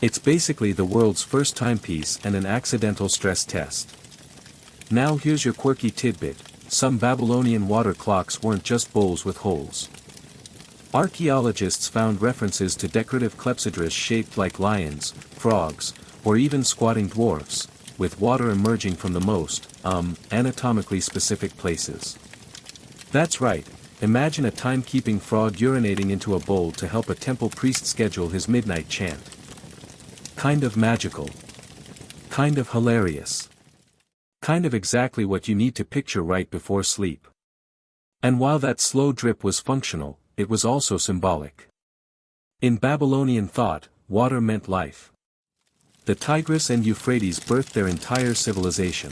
It's basically the world's first timepiece and an accidental stress test. Now here's your quirky tidbit: some Babylonian water clocks weren't just bowls with holes. Archaeologists found references to decorative clepsydras shaped like lions, frogs, or even squatting dwarfs, with water emerging from the most, anatomically specific places. That's right, imagine a timekeeping frog urinating into a bowl to help a temple priest schedule his midnight chant. Kind of magical. Kind of hilarious. Kind of exactly what you need to picture right before sleep. And while that slow drip was functional, it was also symbolic. In Babylonian thought, water meant life. The Tigris and Euphrates birthed their entire civilization.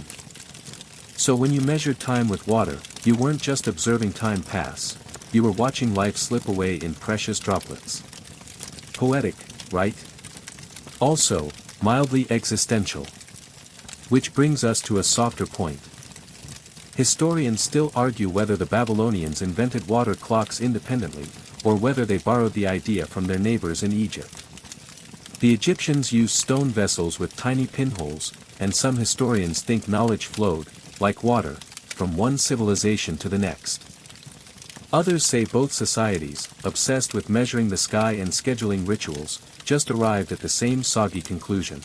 So when you measured time with water, you weren't just observing time pass, you were watching life slip away in precious droplets. Poetic, right? Also, mildly existential. Which brings us to a softer point. Historians still argue whether the Babylonians invented water clocks independently, or whether they borrowed the idea from their neighbors in Egypt. The Egyptians used stone vessels with tiny pinholes, and some historians think knowledge flowed, like water, from one civilization to the next. Others say both societies, obsessed with measuring the sky and scheduling rituals, just arrived at the same soggy conclusion.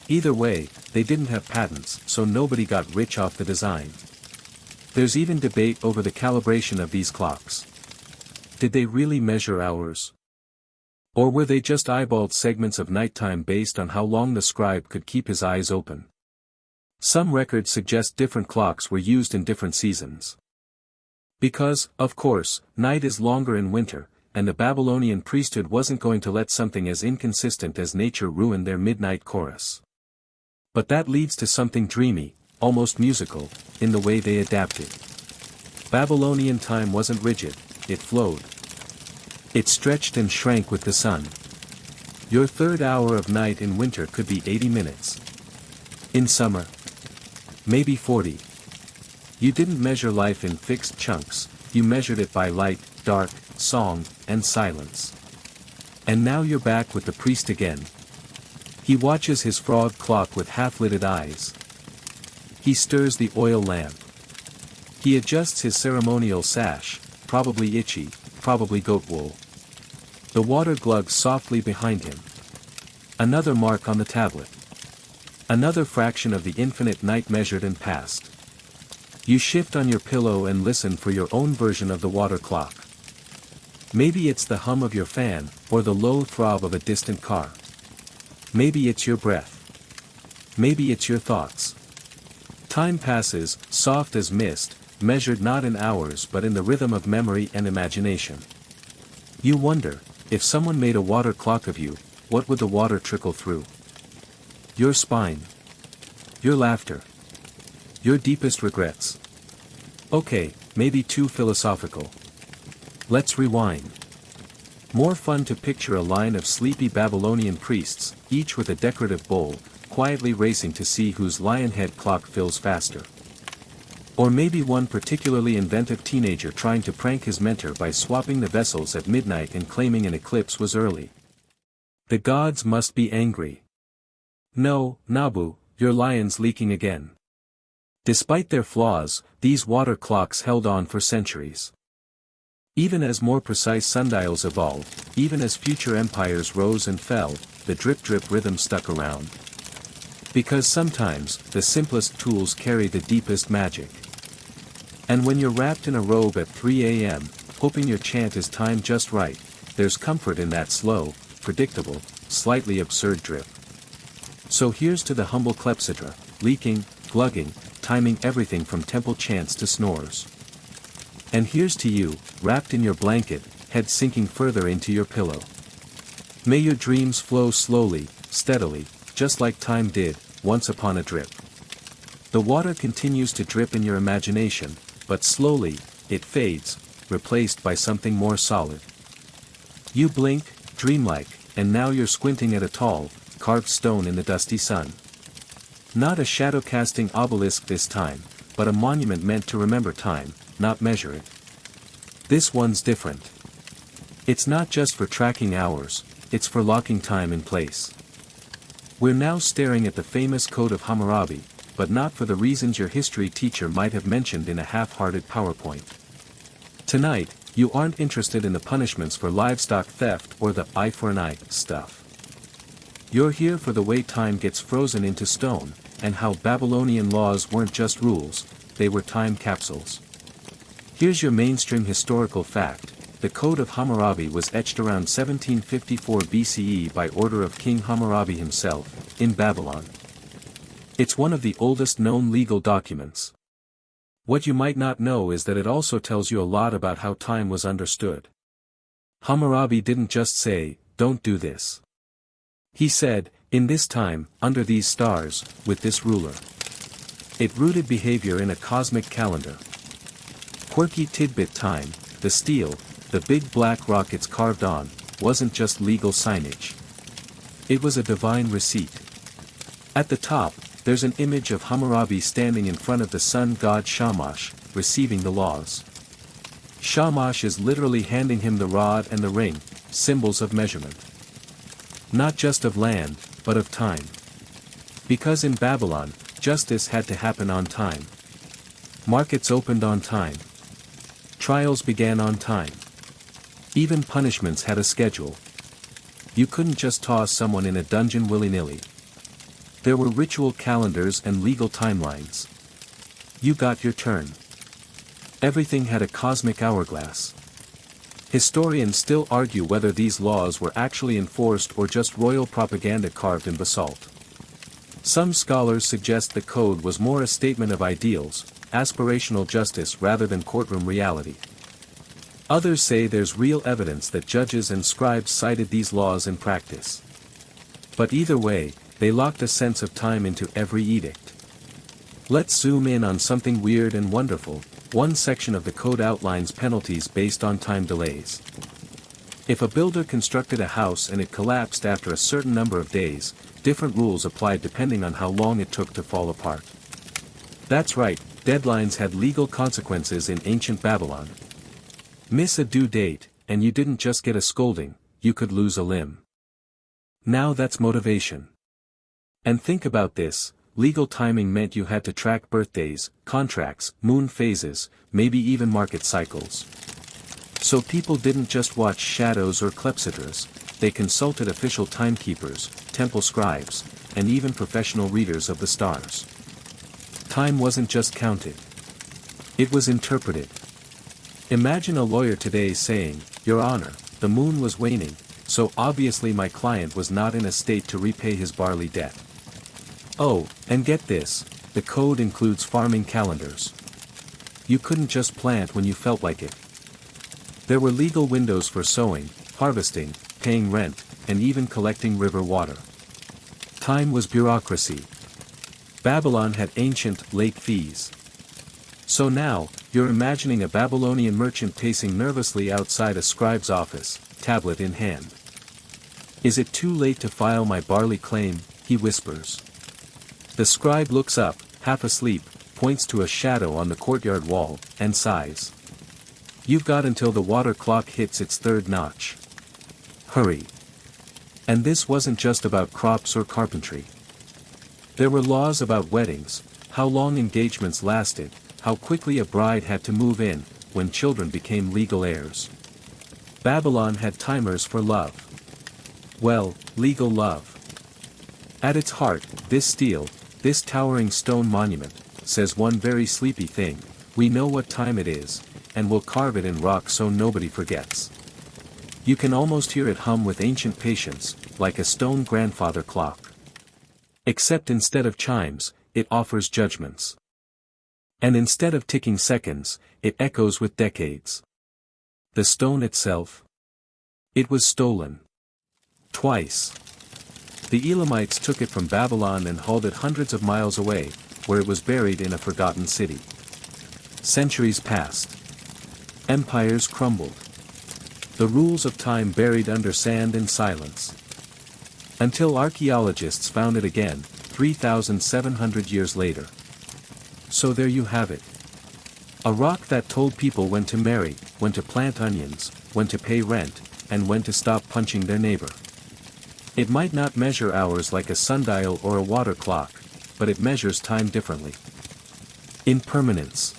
Either way, they didn't have patents, so nobody got rich off the design. There's even debate over the calibration of these clocks. Did they really measure hours? Or were they just eyeballed segments of nighttime based on how long the scribe could keep his eyes open? Some records suggest different clocks were used in different seasons. Because, of course, night is longer in winter, and the Babylonian priesthood wasn't going to let something as inconsistent as nature ruin their midnight chorus. But that leads to something dreamy, almost musical, in the way they adapted. Babylonian time wasn't rigid, it flowed. It stretched and shrank with the sun. Your third hour of night in winter could be 80 minutes. In summer, maybe 40. You didn't measure life in fixed chunks, you measured it by light, dark, song, and silence. And now you're back with the priest again. He watches his frog clock with half-lidded eyes. He stirs the oil lamp. He adjusts his ceremonial sash, probably itchy, probably goat wool. The water glugs softly behind him. Another mark on the tablet. Another fraction of the infinite night measured and passed. You shift on your pillow and listen for your own version of the water clock. Maybe it's the hum of your fan, or the low throb of a distant car. Maybe it's your breath. Maybe it's your thoughts. Time passes, soft as mist, measured not in hours but in the rhythm of memory and imagination. You wonder, if someone made a water clock of you, what would the water trickle through? Your spine. Your laughter. Your deepest regrets. Okay, maybe too philosophical. Let's rewind. More fun to picture a line of sleepy Babylonian priests, each with a decorative bowl, quietly racing to see whose lion head clock fills faster. Or maybe one particularly inventive teenager trying to prank his mentor by swapping the vessels at midnight and claiming an eclipse was early. The gods must be angry. No, Nabu, your lion's leaking again. Despite their flaws, these water clocks held on for centuries. Even as more precise sundials evolved, even as future empires rose and fell, the drip-drip rhythm stuck around. Because sometimes, the simplest tools carry the deepest magic. And when you're wrapped in a robe at 3 a.m., hoping your chant is timed just right, there's comfort in that slow, predictable, slightly absurd drip. So here's to the humble clepsydra, leaking, glugging, timing everything from temple chants to snores. And here's to you, wrapped in your blanket, head sinking further into your pillow. May your dreams flow slowly, steadily, just like time did, once upon a drip. The water continues to drip in your imagination, but slowly, it fades, replaced by something more solid. You blink, dreamlike, and now you're squinting at a tall, carved stone in the dusty sun. Not a shadow-casting obelisk this time, but a monument meant to remember time, not measure it. This one's different. It's not just for tracking hours, it's for locking time in place. We're now staring at the famous Code of Hammurabi, but not for the reasons your history teacher might have mentioned in a half-hearted PowerPoint. Tonight, you aren't interested in the punishments for livestock theft or the eye for an eye stuff. You're here for the way time gets frozen into stone, and how Babylonian laws weren't just rules, they were time capsules. Here's your mainstream historical fact: the Code of Hammurabi was etched around 1754 BCE by order of King Hammurabi himself, in Babylon. It's one of the oldest known legal documents. What you might not know is that it also tells you a lot about how time was understood. Hammurabi didn't just say, "Don't do this." He said, "In this time, under these stars, with this ruler." It rooted behavior in a cosmic calendar. Quirky tidbit time, the steel, the big black rock it's carved on, wasn't just legal signage. It was a divine receipt. At the top, there's an image of Hammurabi standing in front of the sun god Shamash, receiving the laws. Shamash is literally handing him the rod and the ring, symbols of measurement. Not just of land, but of time. Because in Babylon, justice had to happen on time. Markets opened on time. Trials began on time. Even punishments had a schedule. You couldn't just toss someone in a dungeon willy-nilly. There were ritual calendars and legal timelines. You got your turn. Everything had a cosmic hourglass. Historians still argue whether these laws were actually enforced or just royal propaganda carved in basalt. Some scholars suggest the code was more a statement of ideals, aspirational justice rather than courtroom reality. Others say there's real evidence that judges and scribes cited these laws in practice. But either way, they locked a sense of time into every edict. Let's zoom in on something weird and wonderful. One section of the code outlines penalties based on time delays. If a builder constructed a house and it collapsed after a certain number of days, different rules applied depending on how long it took to fall apart. That's right, deadlines had legal consequences in ancient Babylon. Miss a due date, and you didn't just get a scolding, you could lose a limb. Now that's motivation. And think about this. Legal timing meant you had to track birthdays, contracts, moon phases, maybe even market cycles. So people didn't just watch shadows or clepsydras, they consulted official timekeepers, temple scribes, and even professional readers of the stars. Time wasn't just counted. It was interpreted. Imagine a lawyer today saying, "Your Honor, the moon was waning, so obviously my client was not in a state to repay his barley debt." Oh, and get this, the code includes farming calendars. You couldn't just plant when you felt like it. There were legal windows for sowing, harvesting, paying rent, and even collecting river water. Time was bureaucracy. Babylon had ancient, late fees. So now, you're imagining a Babylonian merchant pacing nervously outside a scribe's office, tablet in hand. "Is it too late to file my barley claim?" he whispers. The scribe looks up, half asleep, points to a shadow on the courtyard wall, and sighs. "You've got until the water clock hits its third notch. Hurry." And this wasn't just about crops or carpentry. There were laws about weddings, how long engagements lasted, how quickly a bride had to move in, when children became legal heirs. Babylon had timers for love. Well, legal love. At its heart, this stele, this towering stone monument, says one very sleepy thing: we know what time it is, and we'll carve it in rock so nobody forgets. You can almost hear it hum with ancient patience, like a stone grandfather clock. Except instead of chimes, it offers judgments. And instead of ticking seconds, it echoes with decades. The stone itself? It was stolen. Twice. The Elamites took it from Babylon and hauled it hundreds of miles away, where it was buried in a forgotten city. Centuries passed. Empires crumbled. The rules of time buried under sand and silence. Until archaeologists found it again, 3,700 years later. So there you have it. A rock that told people when to marry, when to plant onions, when to pay rent, and when to stop punching their neighbor. It might not measure hours like a sundial or a water clock, but it measures time differently. In permanence.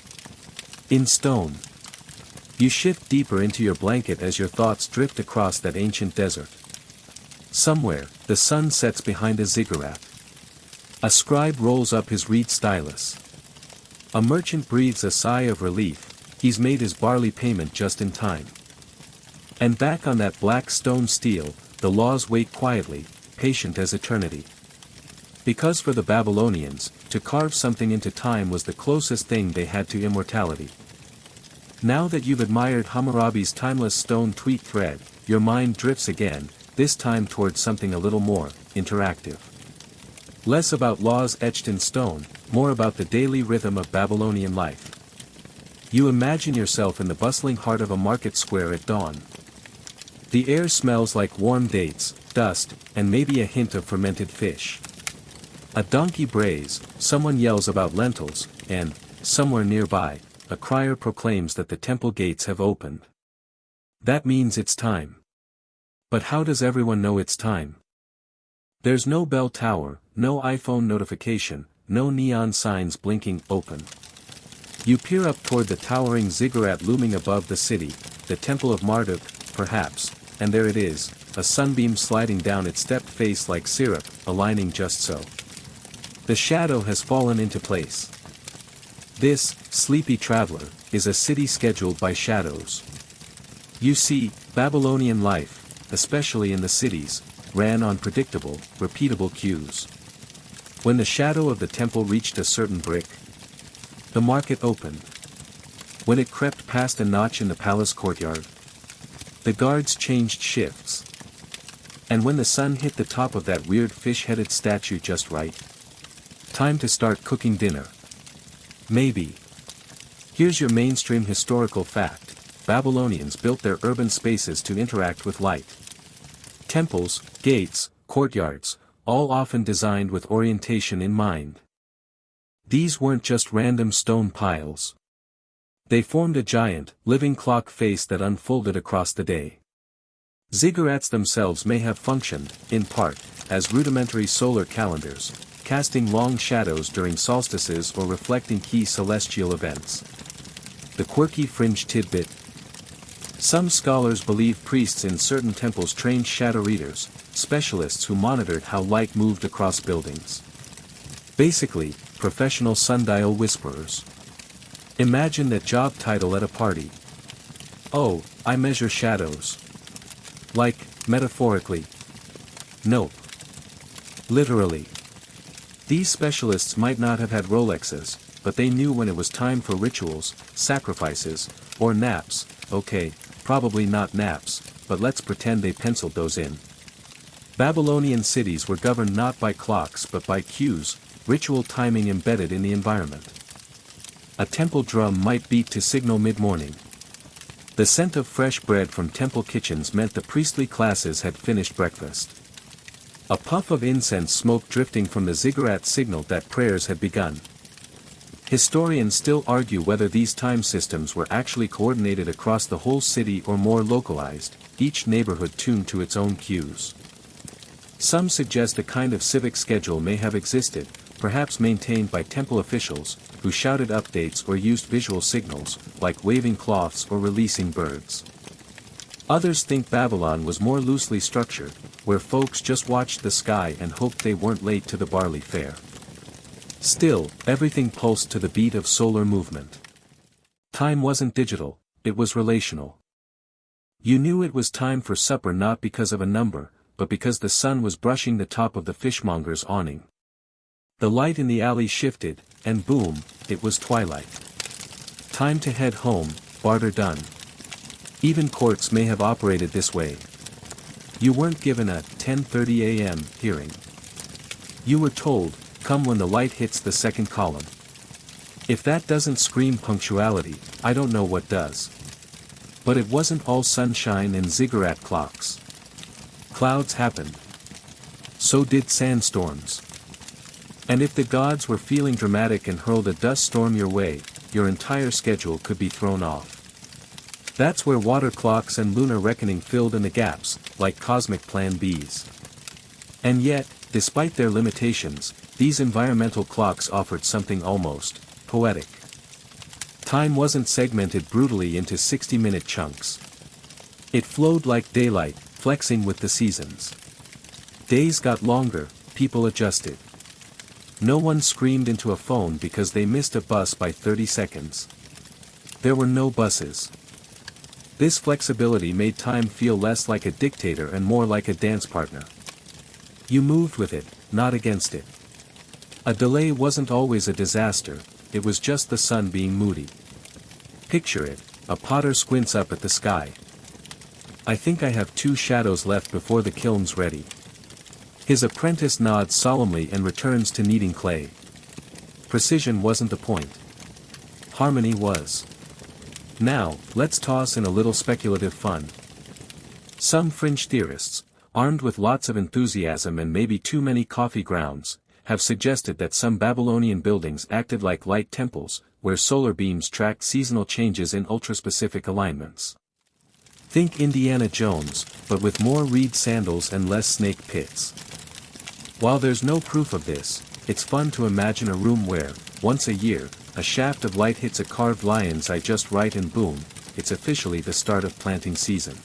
In stone. You shift deeper into your blanket as your thoughts drift across that ancient desert. Somewhere, the sun sets behind a ziggurat. A scribe rolls up his reed stylus. A merchant breathes a sigh of relief, he's made his barley payment just in time. And back on that black stone steel, the laws wait quietly, patient as eternity. Because for the Babylonians, to carve something into time was the closest thing they had to immortality. Now that you've admired Hammurabi's timeless stone tweet thread, your mind drifts again, this time towards something a little more interactive. Less about laws etched in stone, more about the daily rhythm of Babylonian life. You imagine yourself in the bustling heart of a market square at dawn. The air smells like warm dates, dust, and maybe a hint of fermented fish. A donkey brays, someone yells about lentils, and, somewhere nearby, a crier proclaims that the temple gates have opened. That means it's time. But how does everyone know it's time? There's no bell tower, no iPhone notification, no neon signs blinking open. You peer up toward the towering ziggurat looming above the city, the Temple of Marduk, perhaps, and there it is, a sunbeam sliding down its stepped face like syrup, aligning just so. The shadow has fallen into place. This, sleepy traveler, is a city scheduled by shadows. You see, Babylonian life, especially in the cities, ran on predictable, repeatable cues. When the shadow of the temple reached a certain brick, the market opened. When it crept past a notch in the palace courtyard, the guards changed shifts. And when the sun hit the top of that weird fish-headed statue just right, time to start cooking dinner. Maybe. Here's your mainstream historical fact: Babylonians built their urban spaces to interact with light. Temples, gates, courtyards, all often designed with orientation in mind. These weren't just random stone piles. They formed a giant, living clock face that unfolded across the day. Ziggurats themselves may have functioned, in part, as rudimentary solar calendars, casting long shadows during solstices or reflecting key celestial events. The quirky fringe tidbit. Some scholars believe priests in certain temples trained shadow readers, specialists who monitored how light moved across buildings. Basically, professional sundial whisperers. Imagine that job title at a party. Oh, I measure shadows. Like, metaphorically. Nope. Literally. These specialists might not have had Rolexes, but they knew when it was time for rituals, sacrifices, or naps. Okay, probably not naps, but let's pretend they penciled those in. Babylonian cities were governed not by clocks but by cues, ritual timing embedded in the environment. A temple drum might beat to signal mid-morning. The scent of fresh bread from temple kitchens meant the priestly classes had finished breakfast. A puff of incense smoke drifting from the ziggurat signaled that prayers had begun. Historians still argue whether these time systems were actually coordinated across the whole city or more localized, each neighborhood tuned to its own cues. Some suggest a kind of civic schedule may have existed, perhaps maintained by temple officials, who shouted updates or used visual signals, like waving cloths or releasing birds. Others think Babylon was more loosely structured, where folks just watched the sky and hoped they weren't late to the barley fair. Still, everything pulsed to the beat of solar movement. Time wasn't digital, it was relational. You knew it was time for supper not because of a number, but because the sun was brushing the top of the fishmonger's awning. The light in the alley shifted, and boom, it was twilight. Time to head home, barter done. Even courts may have operated this way. You weren't given a 10:30 a.m. hearing. You were told, come when the light hits the second column. If that doesn't scream punctuality, I don't know what does. But it wasn't all sunshine and ziggurat clocks. Clouds happened. So did sandstorms. And if the gods were feeling dramatic and hurled a dust storm your way, your entire schedule could be thrown off. That's where water clocks and lunar reckoning filled in the gaps, like cosmic plan Bs. And yet, despite their limitations, these environmental clocks offered something almost poetic. Time wasn't segmented brutally into 60-minute chunks. It flowed like daylight, flexing with the seasons. Days got longer, people adjusted. No one screamed into a phone because they missed a bus by 30 seconds. There were no buses. This flexibility made time feel less like a dictator and more like a dance partner. You moved with it, not against it. A delay wasn't always a disaster, it was just the sun being moody. Picture it, a potter squints up at the sky. I think I have 2 shadows left before the kiln's ready. His apprentice nods solemnly and returns to kneading clay. Precision wasn't the point. Harmony was. Now, let's toss in a little speculative fun. Some fringe theorists, armed with lots of enthusiasm and maybe too many coffee grounds, have suggested that some Babylonian buildings acted like light temples, where solar beams tracked seasonal changes in ultra-specific alignments. Think Indiana Jones, but with more reed sandals and less snake pits. While there's no proof of this, it's fun to imagine a room where, once a year, a shaft of light hits a carved lion's eye just right and boom, it's officially the start of planting season.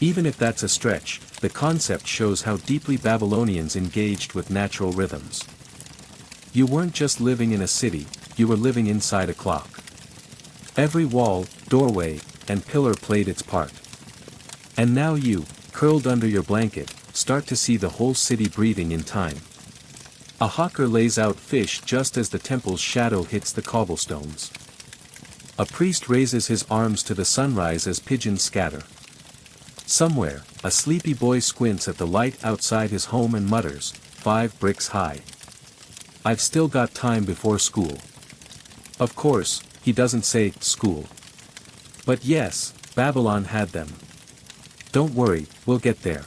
Even if that's a stretch, the concept shows how deeply Babylonians engaged with natural rhythms. You weren't just living in a city, you were living inside a clock. Every wall, doorway, and pillar played its part. And now you, curled under your blanket, start to see the whole city breathing in time. A hawker lays out fish just as the temple's shadow hits the cobblestones. A priest raises his arms to the sunrise as pigeons scatter. Somewhere, a sleepy boy squints at the light outside his home and mutters, 5 bricks high. I've still got time before school. Of course, he doesn't say, school. But yes, Babylon had them. Don't worry, we'll get there.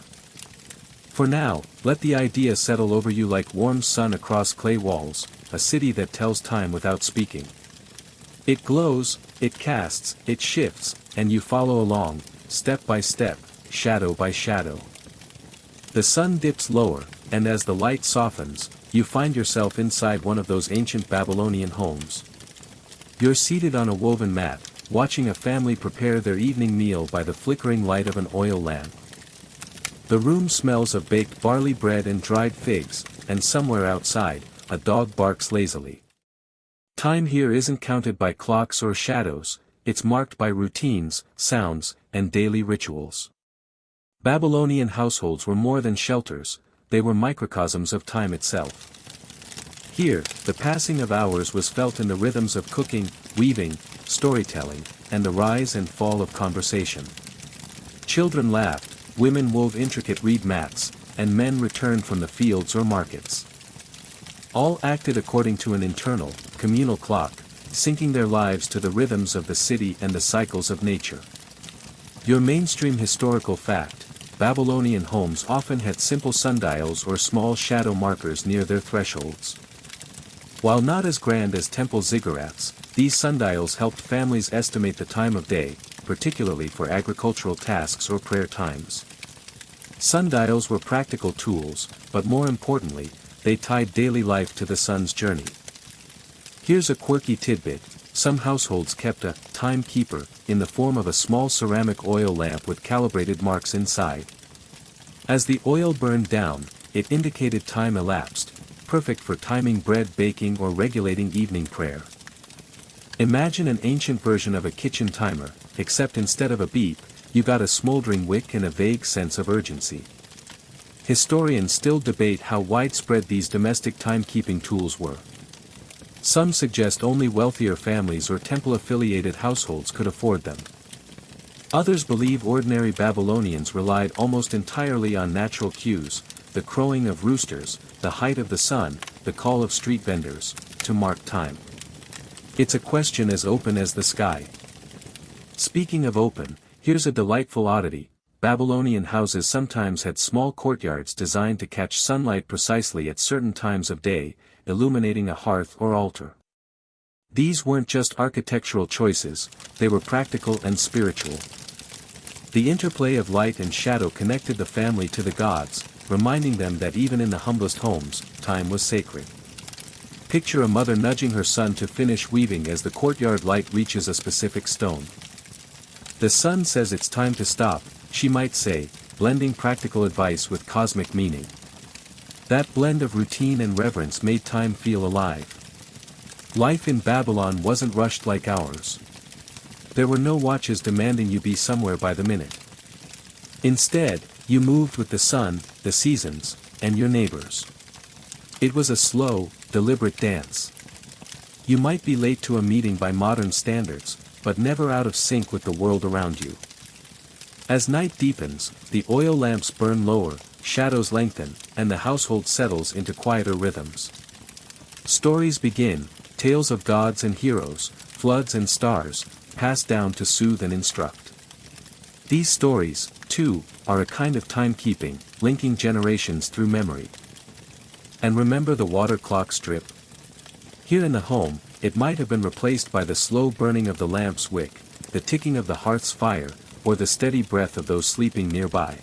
For now, let the idea settle over you like warm sun across clay walls, a city that tells time without speaking. It glows, it casts, it shifts, and you follow along, step by step, shadow by shadow. The sun dips lower, and as the light softens, you find yourself inside one of those ancient Babylonian homes. You're seated on a woven mat, watching a family prepare their evening meal by the flickering light of an oil lamp. The room smells of baked barley bread and dried figs, and somewhere outside, a dog barks lazily. Time here isn't counted by clocks or shadows, it's marked by routines, sounds, and daily rituals. Babylonian households were more than shelters, they were microcosms of time itself. Here, the passing of hours was felt in the rhythms of cooking, weaving, storytelling, and the rise and fall of conversation. Children laughed, women wove intricate reed mats, and men returned from the fields or markets. All acted according to an internal, communal clock, syncing their lives to the rhythms of the city and the cycles of nature. Your mainstream historical fact, Babylonian homes often had simple sundials or small shadow markers near their thresholds. While not as grand as temple ziggurats, these sundials helped families estimate the time of day, particularly for agricultural tasks or prayer times. Sundials were practical tools, but more importantly, they tied daily life to the sun's journey. Here's a quirky tidbit: some households kept a timekeeper in the form of a small ceramic oil lamp with calibrated marks inside. As the oil burned down, it indicated time elapsed, perfect for timing bread baking or regulating evening prayer. Imagine an ancient version of a kitchen timer, except instead of a beep, you got a smoldering wick and a vague sense of urgency. Historians still debate how widespread these domestic timekeeping tools were. Some suggest only wealthier families or temple-affiliated households could afford them. Others believe ordinary Babylonians relied almost entirely on natural cues, the crowing of roosters, the height of the sun, the call of street vendors, to mark time. It's a question as open as the sky. Speaking of open, here's a delightful oddity: Babylonian houses sometimes had small courtyards designed to catch sunlight precisely at certain times of day, illuminating a hearth or altar. These weren't just architectural choices, they were practical and spiritual. The interplay of light and shadow connected the family to the gods, reminding them that even in the humblest homes, time was sacred. Picture a mother nudging her son to finish weaving as the courtyard light reaches a specific stone. The son says it's time to stop, she might say, blending practical advice with cosmic meaning. That blend of routine and reverence made time feel alive. Life in Babylon wasn't rushed like ours. There were no watches demanding you be somewhere by the minute. Instead, you moved with the sun, the seasons, and your neighbors. It was a slow, deliberate dance. You might be late to a meeting by modern standards, but never out of sync with the world around you. As night deepens, the oil lamps burn lower, shadows lengthen, and the household settles into quieter rhythms. Stories begin, tales of gods and heroes, floods and stars, passed down to soothe and instruct. These stories, too, are a kind of timekeeping, linking generations through memory. And remember the water clock strip? Here in the home, it might have been replaced by the slow burning of the lamp's wick, the ticking of the hearth's fire, or the steady breath of those sleeping nearby.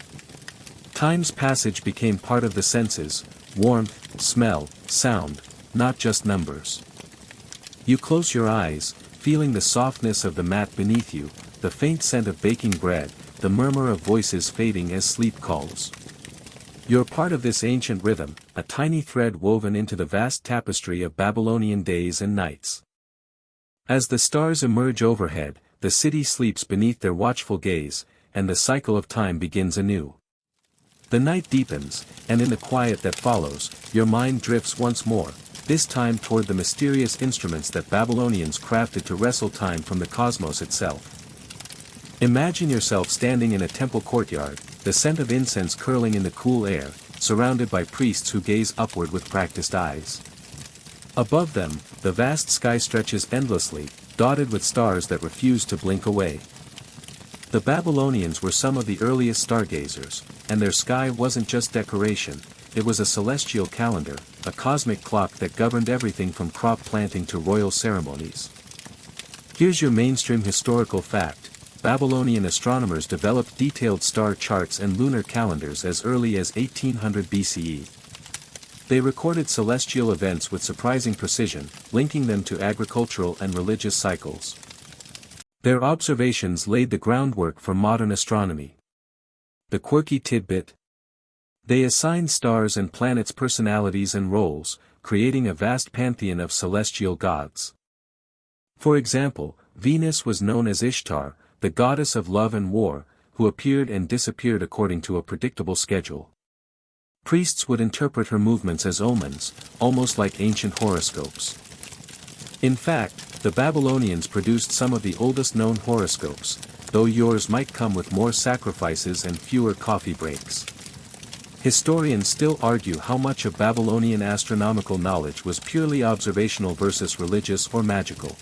Time's passage became part of the senses, warmth, smell, sound, not just numbers. You close your eyes, feeling the softness of the mat beneath you, the faint scent of baking bread, the murmur of voices fading as sleep calls. You're part of this ancient rhythm, a tiny thread woven into the vast tapestry of Babylonian days and nights. As the stars emerge overhead, the city sleeps beneath their watchful gaze, and the cycle of time begins anew. The night deepens, and in the quiet that follows, your mind drifts once more, this time toward the mysterious instruments that Babylonians crafted to wrestle time from the cosmos itself. Imagine yourself standing in a temple courtyard, the scent of incense curling in the cool air, surrounded by priests who gaze upward with practiced eyes. Above them, the vast sky stretches endlessly, dotted with stars that refuse to blink away. The Babylonians were some of the earliest stargazers, and their sky wasn't just decoration, it was a celestial calendar, a cosmic clock that governed everything from crop planting to royal ceremonies. Here's your mainstream historical fact: Babylonian astronomers developed detailed star charts and lunar calendars as early as 1800 BCE. They recorded celestial events with surprising precision, linking them to agricultural and religious cycles. Their observations laid the groundwork for modern astronomy. The quirky tidbit: they assigned stars and planets personalities and roles, creating a vast pantheon of celestial gods. For example, Venus was known as Ishtar, the goddess of love and war, who appeared and disappeared according to a predictable schedule. Priests would interpret her movements as omens, almost like ancient horoscopes. In fact, the Babylonians produced some of the oldest known horoscopes, though yours might come with more sacrifices and fewer coffee breaks. Historians still argue how much of Babylonian astronomical knowledge was purely observational versus religious or magical.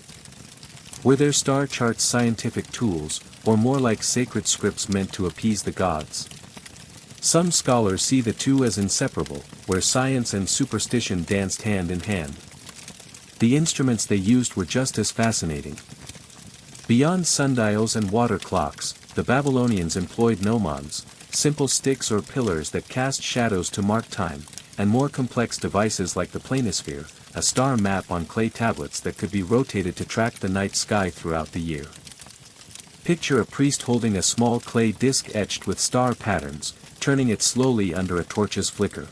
Were their star charts scientific tools, or more like sacred scripts meant to appease the gods? Some scholars see the two as inseparable, where science and superstition danced hand in hand. The instruments they used were just as fascinating. Beyond sundials and water clocks, the Babylonians employed gnomons, simple sticks or pillars that cast shadows to mark time, and more complex devices like the planisphere, a star map on clay tablets that could be rotated to track the night sky throughout the year. Picture a priest holding a small clay disc etched with star patterns, turning it slowly under a torch's flicker.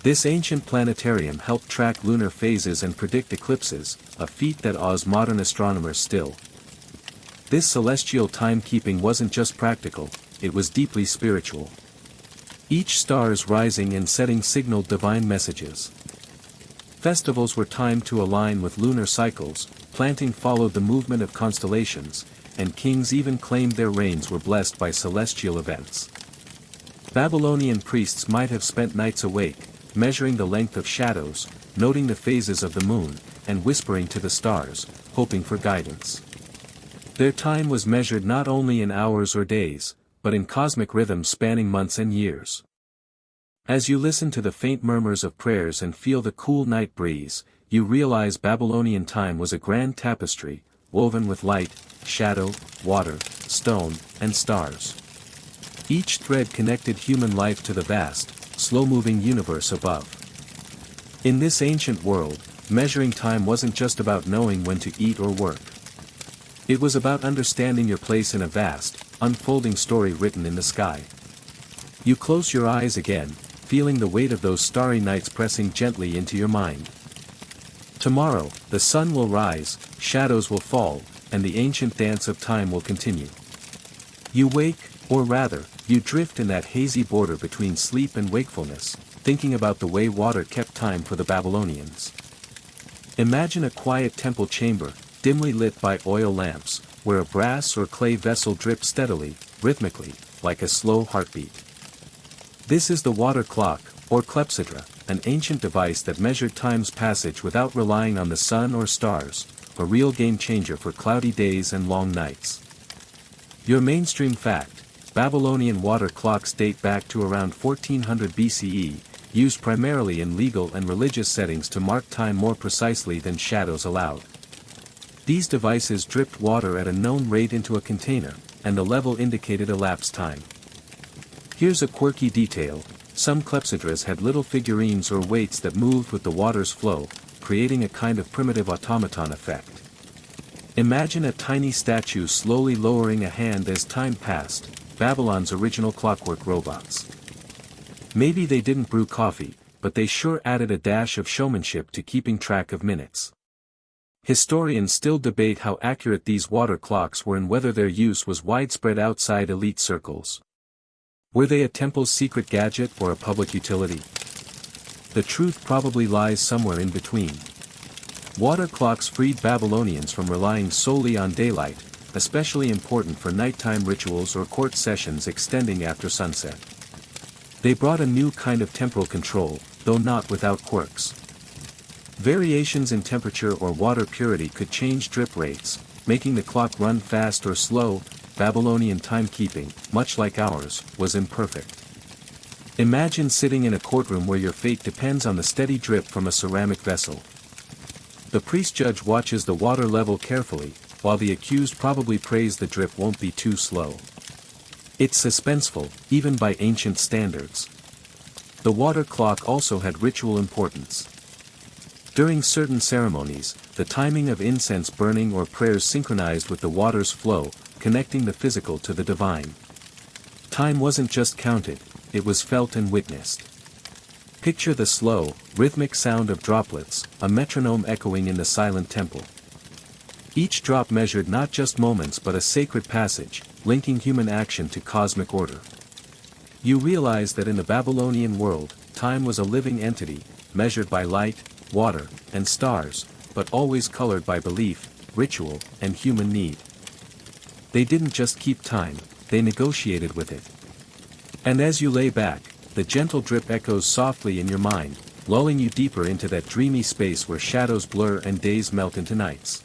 This ancient planetarium helped track lunar phases and predict eclipses, a feat that awes modern astronomers still. This celestial timekeeping wasn't just practical, it was deeply spiritual. Each star's rising and setting signaled divine messages. Festivals were timed to align with lunar cycles, planting followed the movement of constellations, and kings even claimed their reigns were blessed by celestial events. Babylonian priests might have spent nights awake, measuring the length of shadows, noting the phases of the moon, and whispering to the stars, hoping for guidance. Their time was measured not only in hours or days, but in cosmic rhythms spanning months and years. As you listen to the faint murmurs of prayers and feel the cool night breeze, you realize Babylonian time was a grand tapestry, woven with light, shadow, water, stone, and stars. Each thread connected human life to the vast, slow-moving universe above. In this ancient world, measuring time wasn't just about knowing when to eat or work. It was about understanding your place in a vast, unfolding story written in the sky. You close your eyes again, feeling the weight of those starry nights pressing gently into your mind. Tomorrow, the sun will rise, shadows will fall, and the ancient dance of time will continue. You wake, or rather, you drift in that hazy border between sleep and wakefulness, thinking about the way water kept time for the Babylonians. Imagine a quiet temple chamber, dimly lit by oil lamps, where a brass or clay vessel drips steadily, rhythmically, like a slow heartbeat. This is the water clock, or clepsydra, an ancient device that measured time's passage without relying on the sun or stars, a real game-changer for cloudy days and long nights. Your mainstream fact: Babylonian water clocks date back to around 1400 BCE, used primarily in legal and religious settings to mark time more precisely than shadows allowed. These devices dripped water at a known rate into a container, and the level indicated elapsed time. Here's a quirky detail: some clepsydras had little figurines or weights that moved with the water's flow, creating a kind of primitive automaton effect. Imagine a tiny statue slowly lowering a hand as time passed, Babylon's original clockwork robots. Maybe they didn't brew coffee, but they sure added a dash of showmanship to keeping track of minutes. Historians still debate how accurate these water clocks were and whether their use was widespread outside elite circles. Were they a temple's secret gadget or a public utility? The truth probably lies somewhere in between. Water clocks freed Babylonians from relying solely on daylight, especially important for nighttime rituals or court sessions extending after sunset. They brought a new kind of temporal control, though not without quirks. Variations in temperature or water purity could change drip rates, making the clock run fast or slow. Babylonian timekeeping, much like ours, was imperfect. Imagine sitting in a courtroom where your fate depends on the steady drip from a ceramic vessel. The priest-judge watches the water level carefully, while the accused probably prays the drip won't be too slow. It's suspenseful, even by ancient standards. The water clock also had ritual importance. During certain ceremonies, the timing of incense burning or prayers synchronized with the water's flow, connecting the physical to the divine. Time wasn't just counted, it was felt and witnessed. Picture the slow, rhythmic sound of droplets, a metronome echoing in the silent temple. Each drop measured not just moments but a sacred passage, linking human action to cosmic order. You realize that in the Babylonian world, time was a living entity, measured by light, water, and stars, but always colored by belief, ritual, and human need. They didn't just keep time, they negotiated with it. And as you lay back, the gentle drip echoes softly in your mind, lulling you deeper into that dreamy space where shadows blur and days melt into nights.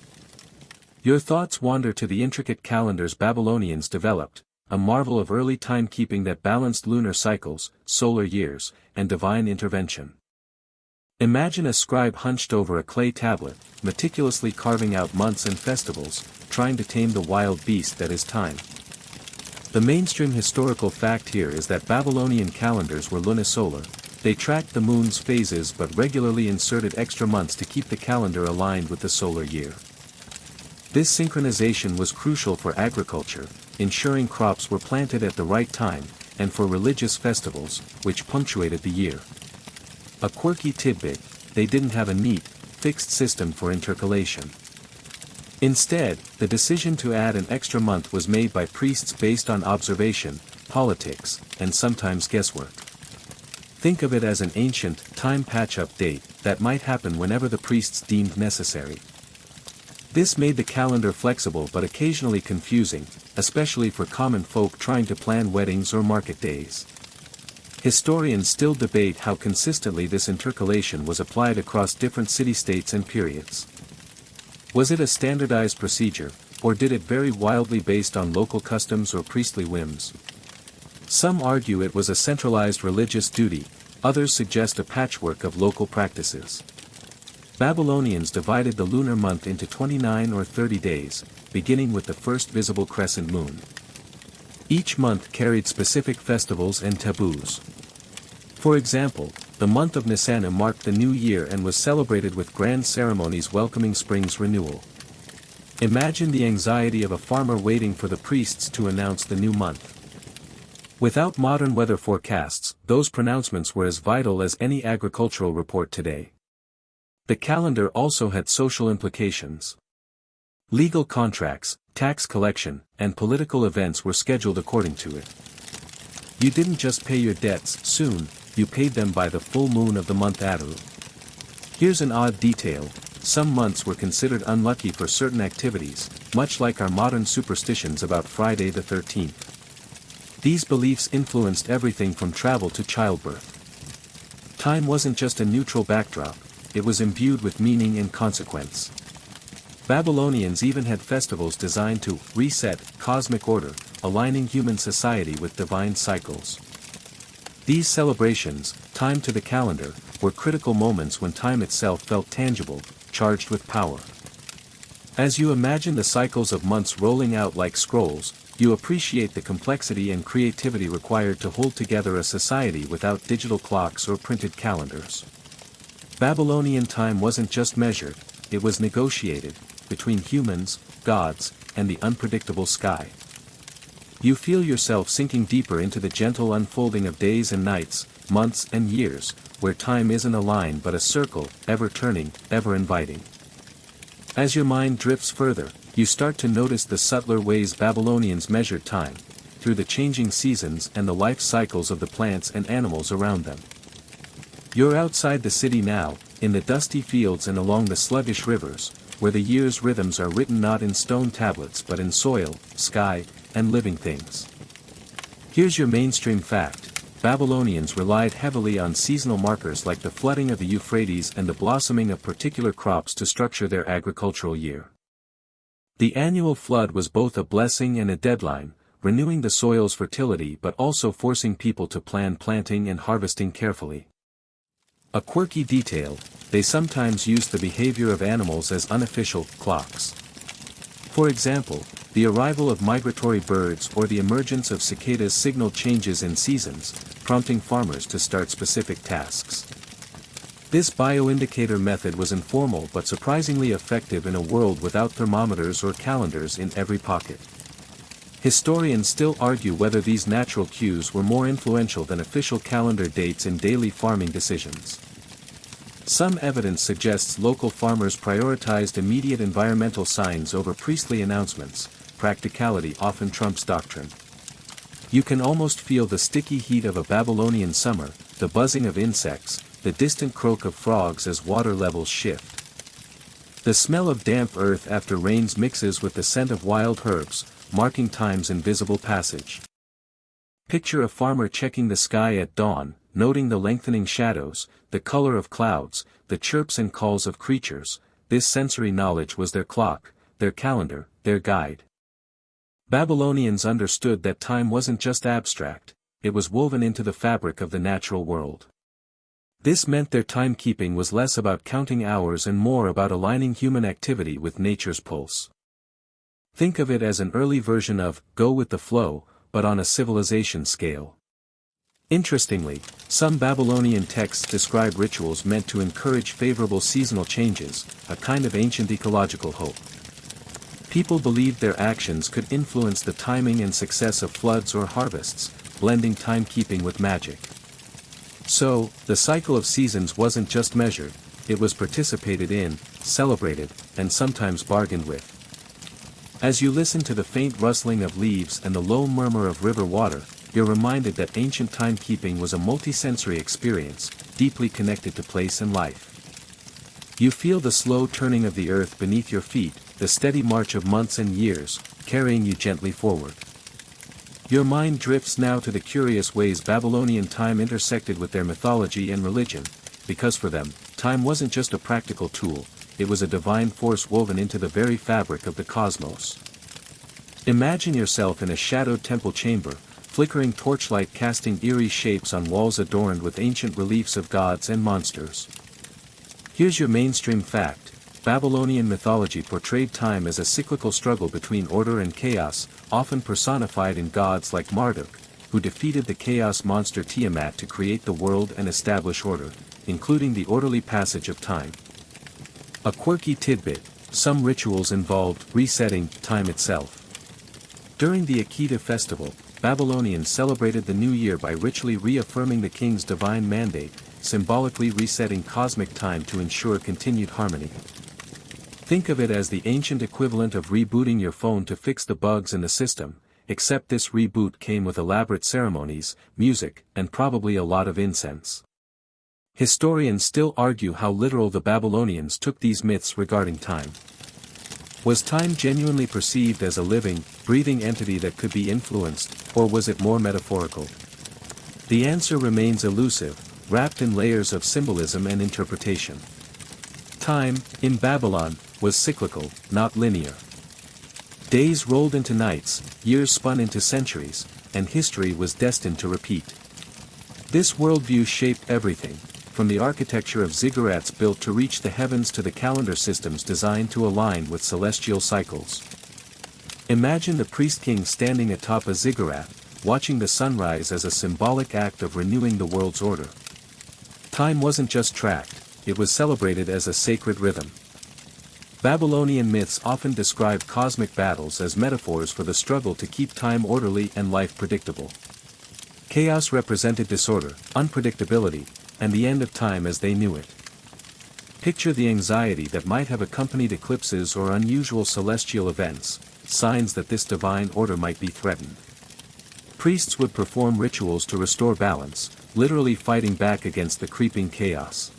Your thoughts wander to the intricate calendars Babylonians developed, a marvel of early timekeeping that balanced lunar cycles, solar years, and divine intervention. Imagine a scribe hunched over a clay tablet, meticulously carving out months and festivals, trying to tame the wild beast that is time. The mainstream historical fact here is that Babylonian calendars were lunisolar. They tracked the moon's phases but regularly inserted extra months to keep the calendar aligned with the solar year. This synchronization was crucial for agriculture, ensuring crops were planted at the right time, and for religious festivals, which punctuated the year. A quirky tidbit: they didn't have a neat, fixed system for intercalation. Instead, the decision to add an extra month was made by priests based on observation, politics, and sometimes guesswork. Think of it as an ancient, time patch-up date that might happen whenever the priests deemed necessary. This made the calendar flexible but occasionally confusing, especially for common folk trying to plan weddings or market days. Historians still debate how consistently this intercalation was applied across different city-states and periods. Was it a standardized procedure, or did it vary wildly based on local customs or priestly whims? Some argue it was a centralized religious duty, others suggest a patchwork of local practices. Babylonians divided the lunar month into 29 or 30 days, beginning with the first visible crescent moon. Each month carried specific festivals and taboos. For example, the month of Nisan marked the new year and was celebrated with grand ceremonies welcoming spring's renewal. Imagine the anxiety of a farmer waiting for the priests to announce the new month. Without modern weather forecasts, those pronouncements were as vital as any agricultural report today. The calendar also had social implications. Legal contracts, tax collection, and political events were scheduled according to it. You didn't just pay your debts soon, you paid them by the full moon of the month Aru. Here's an odd detail: some months were considered unlucky for certain activities, much like our modern superstitions about Friday the 13th. These beliefs influenced everything from travel to childbirth. Time wasn't just a neutral backdrop, it was imbued with meaning and consequence. Babylonians even had festivals designed to reset cosmic order, aligning human society with divine cycles. These celebrations, timed to the calendar, were critical moments when time itself felt tangible, charged with power. As you imagine the cycles of months rolling out like scrolls, you appreciate the complexity and creativity required to hold together a society without digital clocks or printed calendars. Babylonian time wasn't just measured, it was negotiated, between humans, gods, and the unpredictable sky. You feel yourself sinking deeper into the gentle unfolding of days and nights, months and years, where time isn't a line but a circle, ever turning, ever inviting. As your mind drifts further, you start to notice the subtler ways Babylonians measured time, through the changing seasons and the life cycles of the plants and animals around them. You're outside the city now, in the dusty fields and along the sluggish rivers, where the year's rhythms are written not in stone tablets but in soil, sky, and living things. Here's your mainstream fact: Babylonians relied heavily on seasonal markers like the flooding of the Euphrates and the blossoming of particular crops to structure their agricultural year. The annual flood was both a blessing and a deadline, renewing the soil's fertility but also forcing people to plan planting and harvesting carefully. A quirky detail, they sometimes used the behavior of animals as unofficial clocks. For example, the arrival of migratory birds or the emergence of cicadas signaled changes in seasons, prompting farmers to start specific tasks. This bioindicator method was informal but surprisingly effective in a world without thermometers or calendars in every pocket. Historians still argue whether these natural cues were more influential than official calendar dates in daily farming decisions. Some evidence suggests local farmers prioritized immediate environmental signs over priestly announcements. Practicality often trumps doctrine. You can almost feel the sticky heat of a Babylonian summer, the buzzing of insects, the distant croak of frogs as water levels shift. The smell of damp earth after rains mixes with the scent of wild herbs, marking time's invisible passage. Picture a farmer checking the sky at dawn, noting the lengthening shadows, the color of clouds, the chirps and calls of creatures. This sensory knowledge was their clock, their calendar, their guide. Babylonians understood that time wasn't just abstract, it was woven into the fabric of the natural world. This meant their timekeeping was less about counting hours and more about aligning human activity with nature's pulse. Think of it as an early version of go with the flow, but on a civilization scale. Interestingly, some Babylonian texts describe rituals meant to encourage favorable seasonal changes, a kind of ancient ecological hope. People believed their actions could influence the timing and success of floods or harvests, blending timekeeping with magic. So, the cycle of seasons wasn't just measured, it was participated in, celebrated, and sometimes bargained with. As you listen to the faint rustling of leaves and the low murmur of river water, you're reminded that ancient timekeeping was a multisensory experience, deeply connected to place and life. You feel the slow turning of the earth beneath your feet, the steady march of months and years, carrying you gently forward. Your mind drifts now to the curious ways Babylonian time intersected with their mythology and religion, because for them, time wasn't just a practical tool, it was a divine force woven into the very fabric of the cosmos. Imagine yourself in a shadowed temple chamber, flickering torchlight casting eerie shapes on walls adorned with ancient reliefs of gods and monsters. Here's your mainstream fact: Babylonian mythology portrayed time as a cyclical struggle between order and chaos, often personified in gods like Marduk, who defeated the chaos monster Tiamat to create the world and establish order, including the orderly passage of time. A quirky tidbit, some rituals involved resetting time itself. During the Akita festival, Babylonians celebrated the new year by ritually reaffirming the king's divine mandate, symbolically resetting cosmic time to ensure continued harmony. Think of it as the ancient equivalent of rebooting your phone to fix the bugs in the system, except this reboot came with elaborate ceremonies, music, and probably a lot of incense. Historians still argue how literal the Babylonians took these myths regarding time. Was time genuinely perceived as a living, breathing entity that could be influenced, or was it more metaphorical? The answer remains elusive, wrapped in layers of symbolism and interpretation. Time, in Babylon, was cyclical, not linear. Days rolled into nights, years spun into centuries, and history was destined to repeat. This worldview shaped everything, from the architecture of ziggurats built to reach the heavens to the calendar systems designed to align with celestial cycles. Imagine the priest-king standing atop a ziggurat, watching the sunrise as a symbolic act of renewing the world's order. Time wasn't just tracked, it was celebrated as a sacred rhythm. Babylonian myths often describe cosmic battles as metaphors for the struggle to keep time orderly and life predictable. Chaos represented disorder, unpredictability, and the end of time as they knew it. Picture the anxiety that might have accompanied eclipses or unusual celestial events, signs that this divine order might be threatened. Priests would perform rituals to restore balance, literally fighting back against the creeping chaos.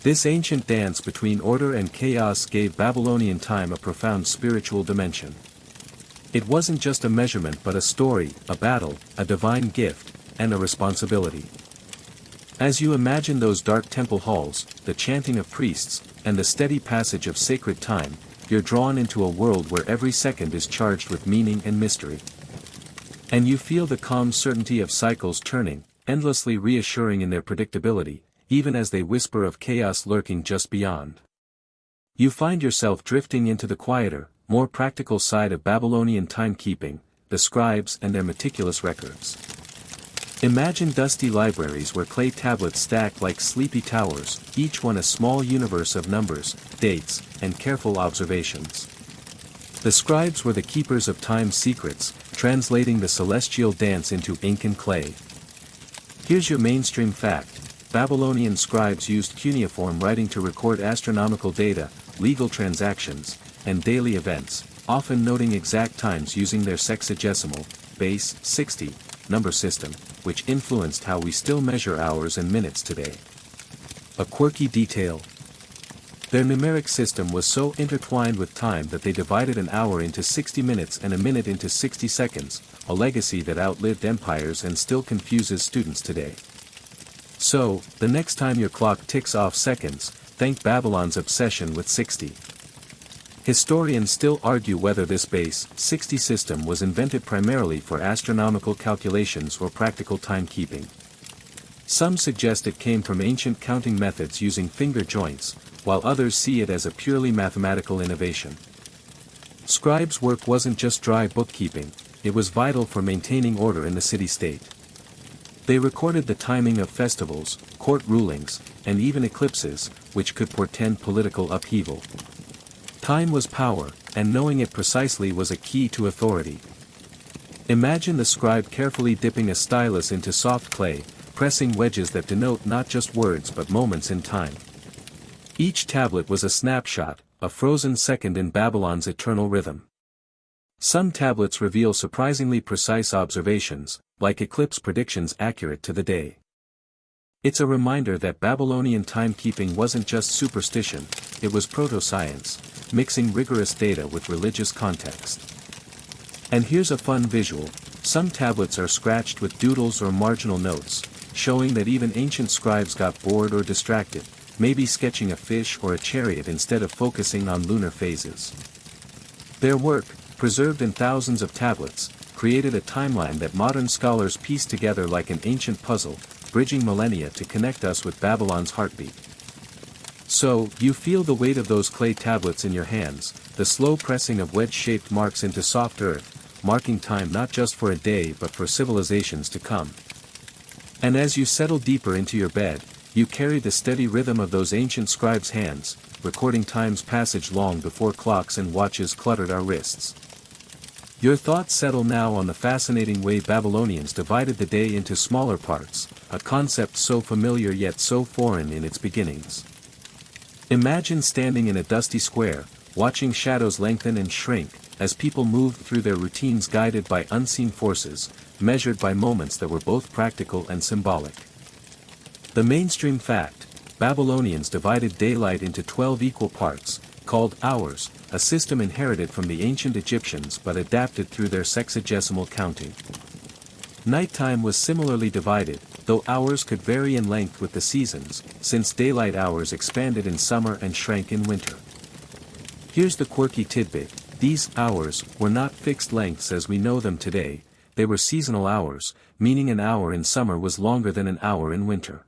This ancient dance between order and chaos gave Babylonian time a profound spiritual dimension. It wasn't just a measurement but a story, a battle, a divine gift, and a responsibility. As you imagine those dark temple halls, the chanting of priests, and the steady passage of sacred time, you're drawn into a world where every second is charged with meaning and mystery. And you feel the calm certainty of cycles turning, endlessly reassuring in their predictability, even as they whisper of chaos lurking just beyond. You find yourself drifting into the quieter, more practical side of Babylonian timekeeping, the scribes and their meticulous records. Imagine dusty libraries where clay tablets stack like sleepy towers, each one a small universe of numbers, dates, and careful observations. The scribes were the keepers of time's secrets, translating the celestial dance into ink and clay. Here's your mainstream fact. Babylonian scribes used cuneiform writing to record astronomical data, legal transactions, and daily events, often noting exact times using their sexagesimal, base 60, number system, which influenced how we still measure hours and minutes today. A quirky detail. Their numeric system was so intertwined with time that they divided an hour into 60 minutes and a minute into 60 seconds, a legacy that outlived empires and still confuses students today. So, the next time your clock ticks off seconds, thank Babylon's obsession with 60. Historians still argue whether this base 60 system was invented primarily for astronomical calculations or practical timekeeping. Some suggest it came from ancient counting methods using finger joints, while others see it as a purely mathematical innovation. Scribes' work wasn't just dry bookkeeping, it was vital for maintaining order in the city-state. They recorded the timing of festivals, court rulings, and even eclipses, which could portend political upheaval. Time was power, and knowing it precisely was a key to authority. Imagine the scribe carefully dipping a stylus into soft clay, pressing wedges that denote not just words but moments in time. Each tablet was a snapshot, a frozen second in Babylon's eternal rhythm. Some tablets reveal surprisingly precise observations, like eclipse predictions accurate to the day. It's a reminder that Babylonian timekeeping wasn't just superstition, it was proto-science, mixing rigorous data with religious context. And here's a fun visual, some tablets are scratched with doodles or marginal notes, showing that even ancient scribes got bored or distracted, maybe sketching a fish or a chariot instead of focusing on lunar phases. Their work, preserved in thousands of tablets, created a timeline that modern scholars piece together like an ancient puzzle, bridging millennia to connect us with Babylon's heartbeat. So, you feel the weight of those clay tablets in your hands, the slow pressing of wedge-shaped marks into soft earth, marking time not just for a day but for civilizations to come. And as you settle deeper into your bed, you carry the steady rhythm of those ancient scribes' hands, recording time's passage long before clocks and watches cluttered our wrists. Your thoughts settle now on the fascinating way Babylonians divided the day into smaller parts, a concept so familiar yet so foreign in its beginnings. Imagine standing in a dusty square, watching shadows lengthen and shrink, as people moved through their routines guided by unseen forces, measured by moments that were both practical and symbolic. The mainstream fact: Babylonians divided daylight into 12 equal parts, called hours, a system inherited from the ancient Egyptians but adapted through their sexagesimal counting. Nighttime was similarly divided, though hours could vary in length with the seasons, since daylight hours expanded in summer and shrank in winter. Here's the quirky tidbit: these hours were not fixed lengths as we know them today, they were seasonal hours, meaning an hour in summer was longer than an hour in winter.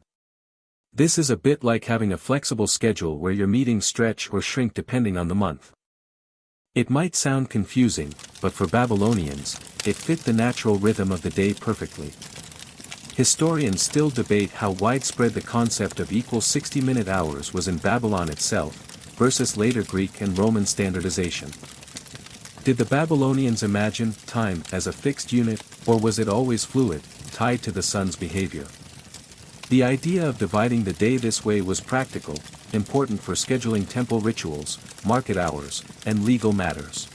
This is a bit like having a flexible schedule where your meetings stretch or shrink depending on the month. It might sound confusing, but for Babylonians, it fit the natural rhythm of the day perfectly. Historians still debate how widespread the concept of equal 60-minute hours was in Babylon itself, versus later Greek and Roman standardization. Did the Babylonians imagine time as a fixed unit, or was it always fluid, tied to the sun's behavior? The idea of dividing the day this way was practical, important for scheduling temple rituals, market hours, and legal matters.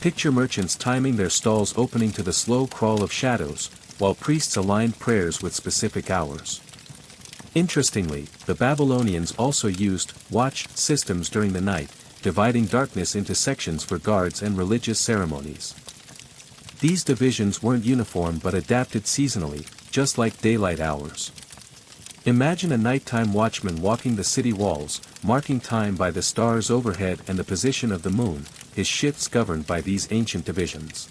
Picture merchants timing their stalls opening to the slow crawl of shadows, while priests aligned prayers with specific hours. Interestingly, the Babylonians also used watch systems during the night, dividing darkness into sections for guards and religious ceremonies. These divisions weren't uniform but adapted seasonally, just like daylight hours. Imagine a nighttime watchman walking the city walls, marking time by the stars overhead and the position of the moon, his shifts governed by these ancient divisions.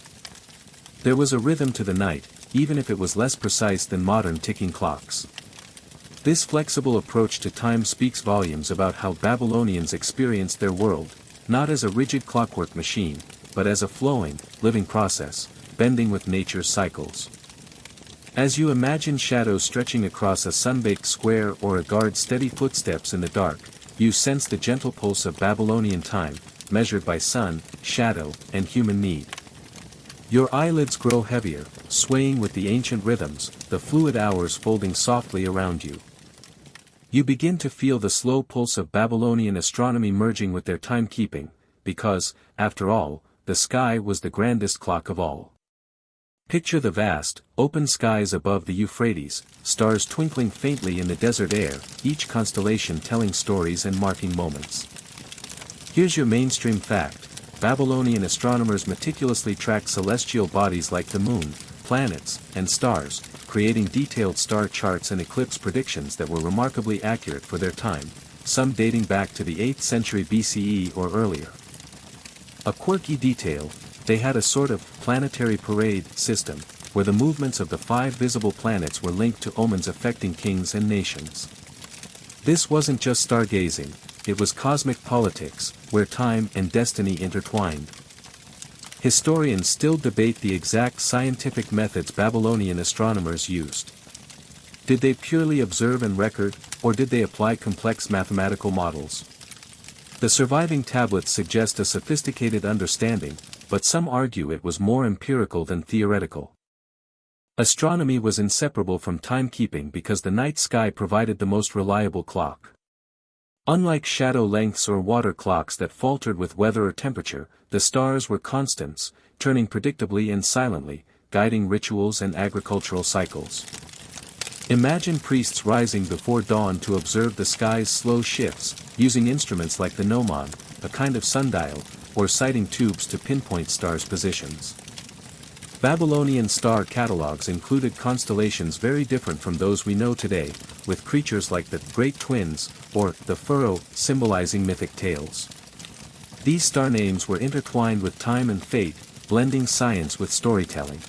There was a rhythm to the night, even if it was less precise than modern ticking clocks. This flexible approach to time speaks volumes about how Babylonians experienced their world, not as a rigid clockwork machine, but as a flowing, living process, bending with nature's cycles. As you imagine shadows stretching across a sun-baked square or a guard's steady footsteps in the dark, you sense the gentle pulse of Babylonian time, measured by sun, shadow, and human need. Your eyelids grow heavier, swaying with the ancient rhythms, the fluid hours folding softly around you. You begin to feel the slow pulse of Babylonian astronomy merging with their timekeeping, because, after all, the sky was the grandest clock of all. Picture the vast, open skies above the Euphrates, stars twinkling faintly in the desert air, each constellation telling stories and marking moments. Here's your mainstream fact: Babylonian astronomers meticulously tracked celestial bodies like the moon, planets, and stars, creating detailed star charts and eclipse predictions that were remarkably accurate for their time, some dating back to the 8th century BCE or earlier. A quirky detail: they had a sort of planetary parade system, where the movements of the 5 visible planets were linked to omens affecting kings and nations. This wasn't just stargazing, it was cosmic politics, where time and destiny intertwined. Historians still debate the exact scientific methods Babylonian astronomers used. Did they purely observe and record, or did they apply complex mathematical models? The surviving tablets suggest a sophisticated understanding, but some argue it was more empirical than theoretical. Astronomy was inseparable from timekeeping because the night sky provided the most reliable clock. Unlike shadow lengths or water clocks that faltered with weather or temperature, the stars were constants, turning predictably and silently, guiding rituals and agricultural cycles. Imagine priests rising before dawn to observe the sky's slow shifts, using instruments like the gnomon, a kind of sundial, or sighting tubes to pinpoint stars' positions. Babylonian star catalogues included constellations very different from those we know today, with creatures like the Great Twins, or the Furrow, symbolizing mythic tales. These star names were intertwined with time and fate, blending science with storytelling.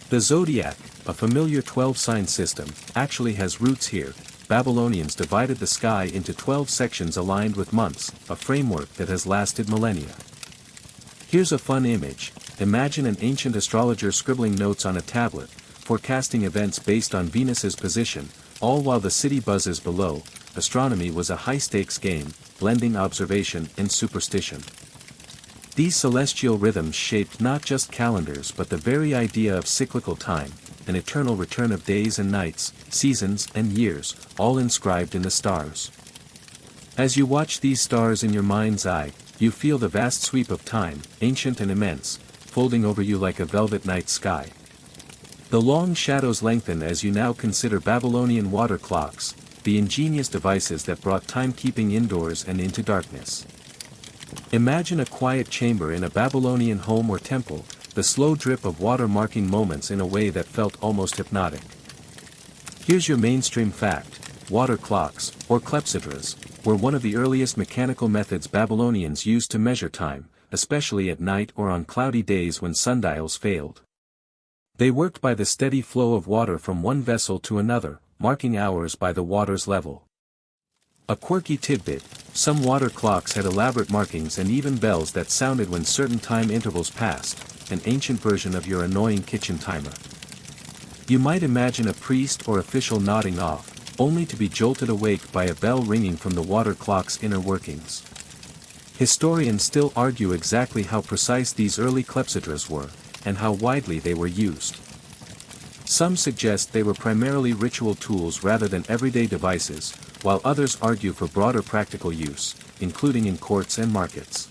The zodiac, a familiar 12-sign system, actually has roots here. Babylonians divided the sky into 12 sections aligned with months, a framework that has lasted millennia. Here's a fun image: Imagine an ancient astrologer scribbling notes on a tablet, forecasting events based on Venus's position, all while the city buzzes below. Astronomy was a high-stakes game, blending observation and superstition. These celestial rhythms shaped not just calendars but the very idea of cyclical time, an eternal return of days and nights, seasons and years, all inscribed in the stars. As you watch these stars in your mind's eye, you feel the vast sweep of time, ancient and immense, folding over you like a velvet night sky. The long shadows lengthen as you now consider Babylonian water clocks, the ingenious devices that brought timekeeping indoors and into darkness. Imagine a quiet chamber in a Babylonian home or temple, the slow drip of water marking moments in a way that felt almost hypnotic. Here's your mainstream fact: water clocks, or clepsydras, were one of the earliest mechanical methods Babylonians used to measure time, especially at night or on cloudy days when sundials failed. They worked by the steady flow of water from one vessel to another, marking hours by the water's level. A quirky tidbit: some water clocks had elaborate markings and even bells that sounded when certain time intervals passed, an ancient version of your annoying kitchen timer. You might imagine a priest or official nodding off, only to be jolted awake by a bell ringing from the water clock's inner workings. Historians still argue exactly how precise these early clepsydras were, and how widely they were used. Some suggest they were primarily ritual tools rather than everyday devices, while others argue for broader practical use, including in courts and markets.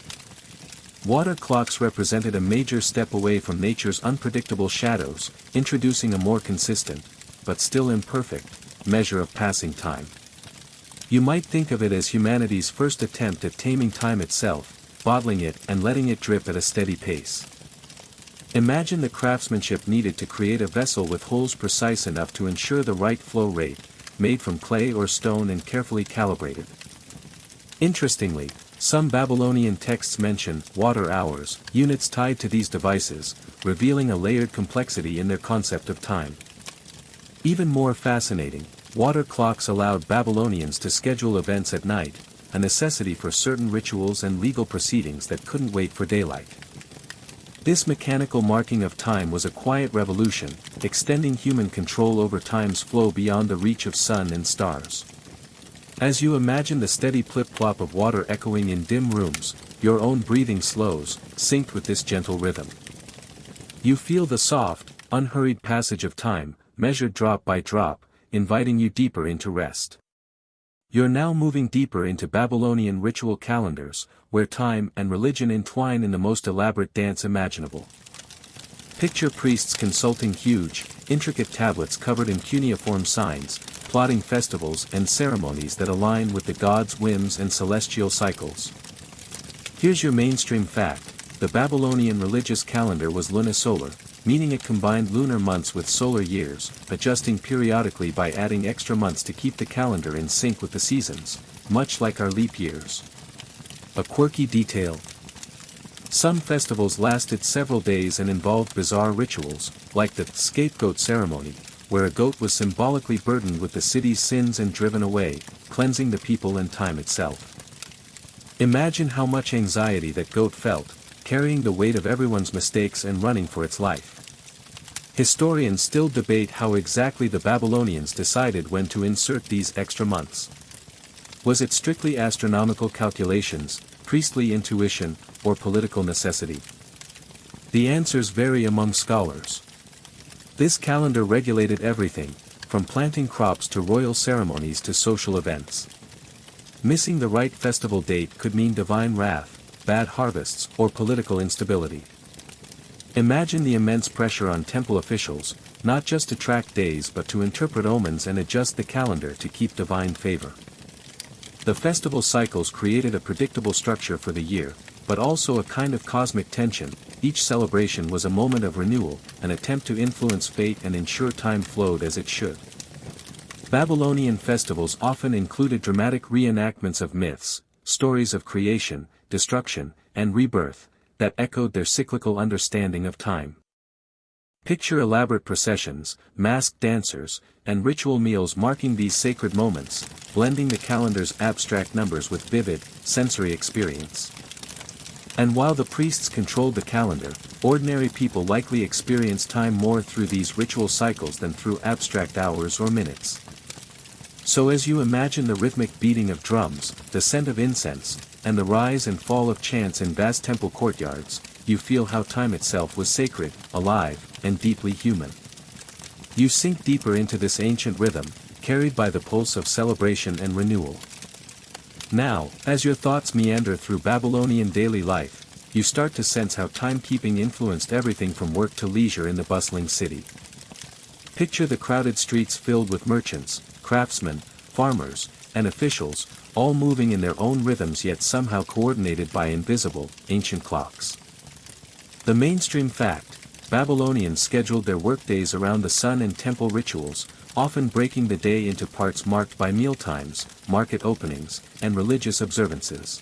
Water clocks represented a major step away from nature's unpredictable shadows, introducing a more consistent, but still imperfect, measure of passing time. You might think of it as humanity's first attempt at taming time itself, bottling it and letting it drip at a steady pace. Imagine the craftsmanship needed to create a vessel with holes precise enough to ensure the right flow rate, made from clay or stone and carefully calibrated. Interestingly, some Babylonian texts mention water hours, units tied to these devices, revealing a layered complexity in their concept of time. Even more fascinating, water clocks allowed Babylonians to schedule events at night, a necessity for certain rituals and legal proceedings that couldn't wait for daylight. This mechanical marking of time was a quiet revolution, extending human control over time's flow beyond the reach of sun and stars. As you imagine the steady plip-plop of water echoing in dim rooms, your own breathing slows, synced with this gentle rhythm. You feel the soft, unhurried passage of time, measured drop by drop, inviting you deeper into rest. You're now moving deeper into Babylonian ritual calendars, where time and religion entwine in the most elaborate dance imaginable. Picture priests consulting huge, intricate tablets covered in cuneiform signs, plotting festivals and ceremonies that align with the gods' whims and celestial cycles. Here's your mainstream fact: the Babylonian religious calendar was lunisolar, meaning it combined lunar months with solar years, adjusting periodically by adding extra months to keep the calendar in sync with the seasons, much like our leap years. A quirky detail: some festivals lasted several days and involved bizarre rituals, like the scapegoat ceremony, where a goat was symbolically burdened with the city's sins and driven away, cleansing the people and time itself. Imagine how much anxiety that goat felt, carrying the weight of everyone's mistakes and running for its life. Historians still debate how exactly the Babylonians decided when to insert these extra months. Was it strictly astronomical calculations, priestly intuition, or political necessity? The answers vary among scholars. This calendar regulated everything, from planting crops to royal ceremonies to social events. Missing the right festival date could mean divine wrath, bad harvests, or political instability. Imagine the immense pressure on temple officials, not just to track days but to interpret omens and adjust the calendar to keep divine favor. The festival cycles created a predictable structure for the year, but also a kind of cosmic tension. Each celebration was a moment of renewal, an attempt to influence fate and ensure time flowed as it should. Babylonian festivals often included dramatic reenactments of myths, stories of creation, destruction, and rebirth, that echoed their cyclical understanding of time. Picture elaborate processions, masked dancers, and ritual meals marking these sacred moments, blending the calendar's abstract numbers with vivid, sensory experience. And while the priests controlled the calendar, ordinary people likely experienced time more through these ritual cycles than through abstract hours or minutes. So as you imagine the rhythmic beating of drums, the scent of incense, and the rise and fall of chants in vast temple courtyards, you feel how time itself was sacred, alive, and deeply human. You sink deeper into this ancient rhythm, carried by the pulse of celebration and renewal. Now, as your thoughts meander through Babylonian daily life, you start to sense how timekeeping influenced everything from work to leisure in the bustling city. Picture the crowded streets filled with merchants, craftsmen, farmers, and officials, all moving in their own rhythms yet somehow coordinated by invisible, ancient clocks. The mainstream fact: Babylonians scheduled their workdays around the sun and temple rituals, often breaking the day into parts marked by mealtimes, market openings, and religious observances.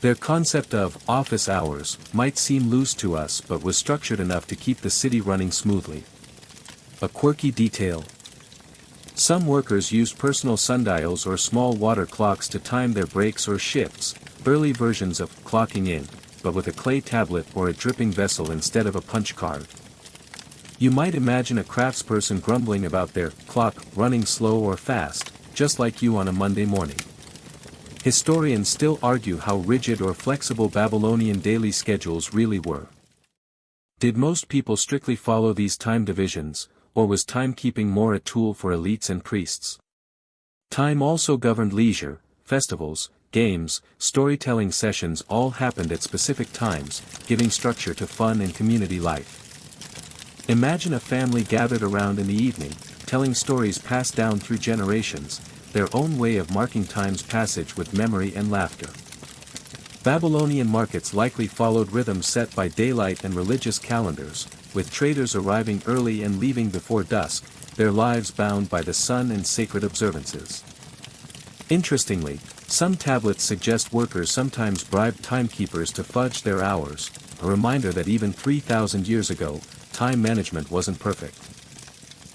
Their concept of office hours might seem loose to us but was structured enough to keep the city running smoothly. A quirky detail: some workers used personal sundials or small water clocks to time their breaks or shifts, early versions of clocking in, but with a clay tablet or a dripping vessel instead of a punch card. You might imagine a craftsperson grumbling about their clock running slow or fast, just like you on a Monday morning. Historians still argue how rigid or flexible Babylonian daily schedules really were. Did most people strictly follow these time divisions, or was timekeeping more a tool for elites and priests? Time also governed leisure. Festivals, games, storytelling sessions all happened at specific times, giving structure to fun and community life. Imagine a family gathered around in the evening, telling stories passed down through generations, their own way of marking time's passage with memory and laughter. Babylonian markets likely followed rhythms set by daylight and religious calendars, with traders arriving early and leaving before dusk, their lives bound by the sun and sacred observances. Interestingly, some tablets suggest workers sometimes bribed timekeepers to fudge their hours, a reminder that even 3,000 years ago, time management wasn't perfect.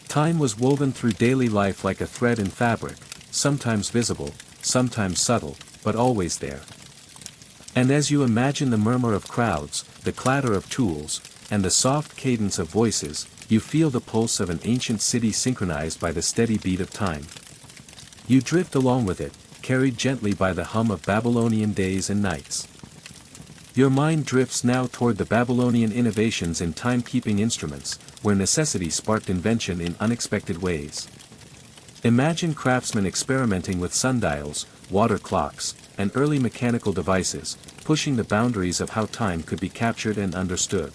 Time was woven through daily life like a thread in fabric, sometimes visible, sometimes subtle, but always there. And as you imagine the murmur of crowds, the clatter of tools, and the soft cadence of voices, you feel the pulse of an ancient city synchronized by the steady beat of time. You drift along with it, carried gently by the hum of Babylonian days and nights. Your mind drifts now toward the Babylonian innovations in timekeeping instruments, where necessity sparked invention in unexpected ways. Imagine craftsmen experimenting with sundials, water clocks, and early mechanical devices, pushing the boundaries of how time could be captured and understood.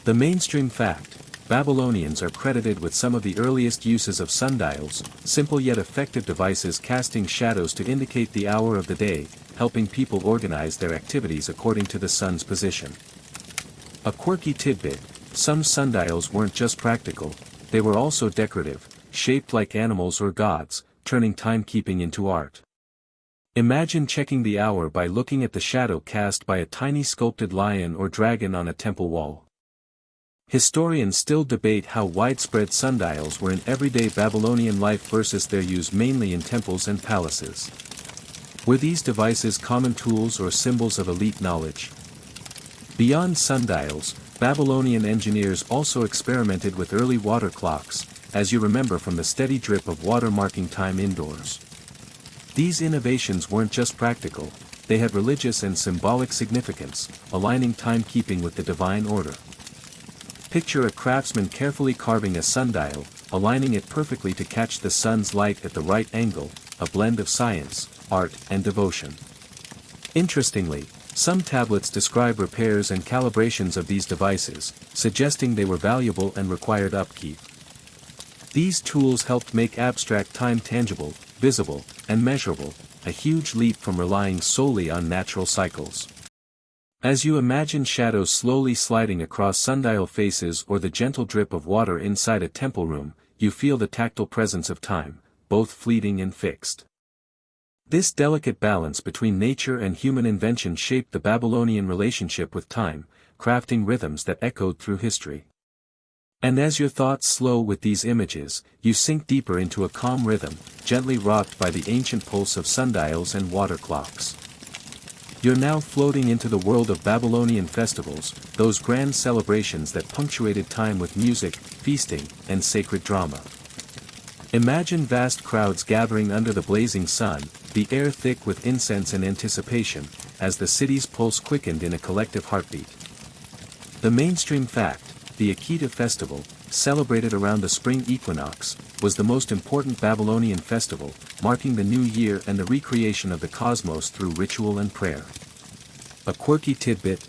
The mainstream fact: Babylonians are credited with some of the earliest uses of sundials, simple yet effective devices casting shadows to indicate the hour of the day, helping people organize their activities according to the sun's position. A quirky tidbit: some sundials weren't just practical, they were also decorative, shaped like animals or gods, turning timekeeping into art. Imagine checking the hour by looking at the shadow cast by a tiny sculpted lion or dragon on a temple wall. Historians still debate how widespread sundials were in everyday Babylonian life versus their use mainly in temples and palaces. Were these devices common tools or symbols of elite knowledge? Beyond sundials, Babylonian engineers also experimented with early water clocks, as you remember from the steady drip of water marking time indoors. These innovations weren't just practical, they had religious and symbolic significance, aligning timekeeping with the divine order. Picture a craftsman carefully carving a sundial, aligning it perfectly to catch the sun's light at the right angle, a blend of science, art, and devotion. Interestingly, some tablets describe repairs and calibrations of these devices, suggesting they were valuable and required upkeep. These tools helped make abstract time tangible, visible, and measurable, a huge leap from relying solely on natural cycles. As you imagine shadows slowly sliding across sundial faces or the gentle drip of water inside a temple room, you feel the tactile presence of time, both fleeting and fixed. This delicate balance between nature and human invention shaped the Babylonian relationship with time, crafting rhythms that echoed through history. And as your thoughts slow with these images, you sink deeper into a calm rhythm, gently rocked by the ancient pulse of sundials and water clocks. You're now floating into the world of Babylonian festivals, those grand celebrations that punctuated time with music, feasting, and sacred drama. Imagine vast crowds gathering under the blazing sun, the air thick with incense and anticipation, as the city's pulse quickened in a collective heartbeat. The mainstream fact, the Akita festival, celebrated around the spring equinox, was the most important Babylonian festival, marking the new year and the recreation of the cosmos through ritual and prayer. A quirky tidbit.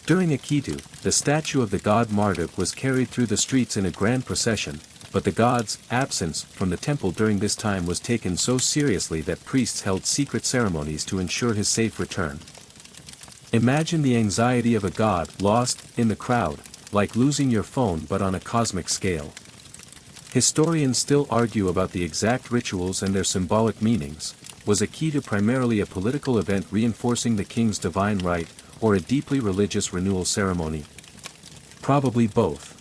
During Akitu, the statue of the god Marduk was carried through the streets in a grand procession, but the god's absence from the temple during this time was taken so seriously that priests held secret ceremonies to ensure his safe return. Imagine the anxiety of a god lost in the crowd, like losing your phone but on a cosmic scale. Historians still argue about the exact rituals and their symbolic meanings. Was Akitu primarily a political event reinforcing the king's divine right, or a deeply religious renewal ceremony? Probably both.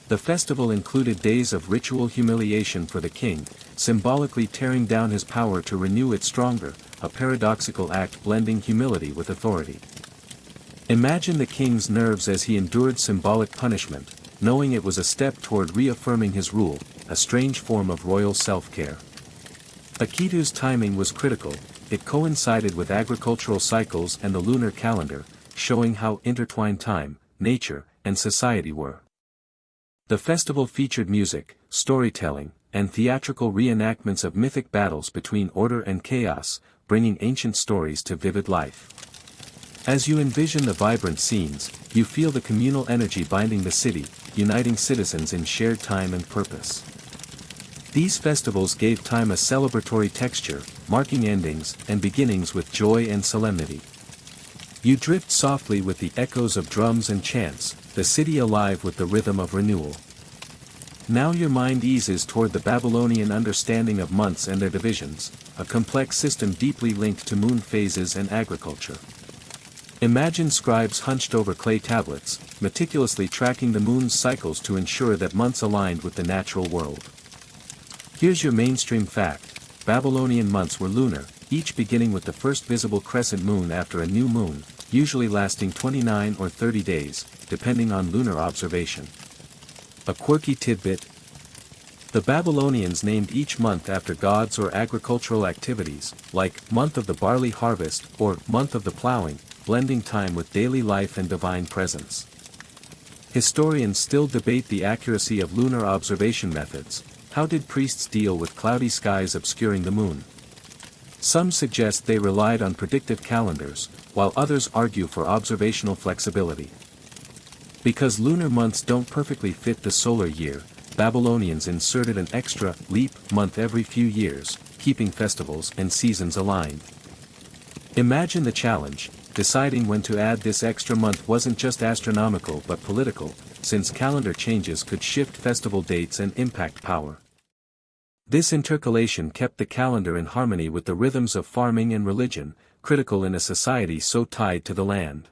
The festival included days of ritual humiliation for the king, symbolically tearing down his power to renew it stronger, a paradoxical act blending humility with authority. Imagine the king's nerves as he endured symbolic punishment, knowing it was a step toward reaffirming his rule, a strange form of royal self-care. Akitu's timing was critical. It coincided with agricultural cycles and the lunar calendar, showing how intertwined time, nature, and society were. The festival featured music, storytelling, and theatrical reenactments of mythic battles between order and chaos, bringing ancient stories to vivid life. As you envision the vibrant scenes, you feel the communal energy binding the city, uniting citizens in shared time and purpose. These festivals gave time a celebratory texture, marking endings and beginnings with joy and solemnity. You drift softly with the echoes of drums and chants, the city alive with the rhythm of renewal. Now your mind eases toward the Babylonian understanding of months and their divisions, a complex system deeply linked to moon phases and agriculture. Imagine scribes hunched over clay tablets, meticulously tracking the moon's cycles to ensure that months aligned with the natural world. Here's your mainstream fact. Babylonian months were lunar, each beginning with the first visible crescent moon after a new moon, usually lasting 29 or 30 days, depending on lunar observation. A quirky tidbit. The Babylonians named each month after gods or agricultural activities, like month of the barley harvest or month of the plowing, blending time with daily life and divine presence. Historians still debate the accuracy of lunar observation methods. How did priests deal with cloudy skies obscuring the moon? Some suggest they relied on predictive calendars, while others argue for observational flexibility. Because lunar months don't perfectly fit the solar year, Babylonians inserted an extra leap month every few years, keeping festivals and seasons aligned. Imagine the challenge. Deciding when to add this extra month wasn't just astronomical but political, since calendar changes could shift festival dates and impact power. This intercalation kept the calendar in harmony with the rhythms of farming and religion, critical in a society so tied to the land.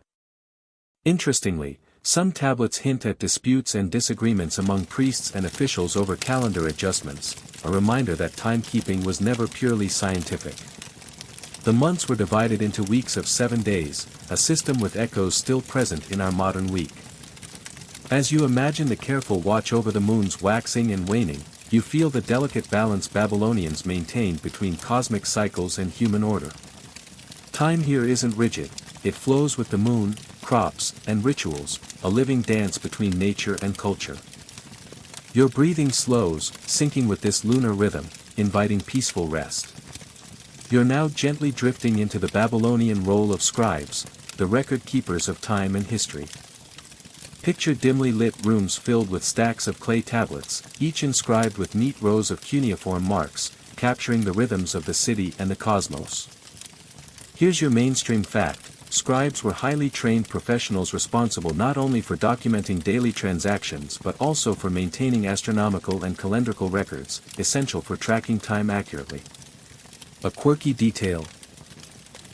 Interestingly, some tablets hint at disputes and disagreements among priests and officials over calendar adjustments, a reminder that timekeeping was never purely scientific. The months were divided into weeks of 7 days, a system with echoes still present in our modern week. As you imagine the careful watch over the moon's waxing and waning, you feel the delicate balance Babylonians maintained between cosmic cycles and human order. Time here isn't rigid, it flows with the moon, crops, and rituals, a living dance between nature and culture. Your breathing slows, syncing with this lunar rhythm, inviting peaceful rest. You're now gently drifting into the Babylonian role of scribes, the record keepers of time and history. Picture dimly lit rooms filled with stacks of clay tablets, each inscribed with neat rows of cuneiform marks, capturing the rhythms of the city and the cosmos. Here's your mainstream fact. Scribes were highly trained professionals responsible not only for documenting daily transactions but also for maintaining astronomical and calendrical records, essential for tracking time accurately. A quirky detail.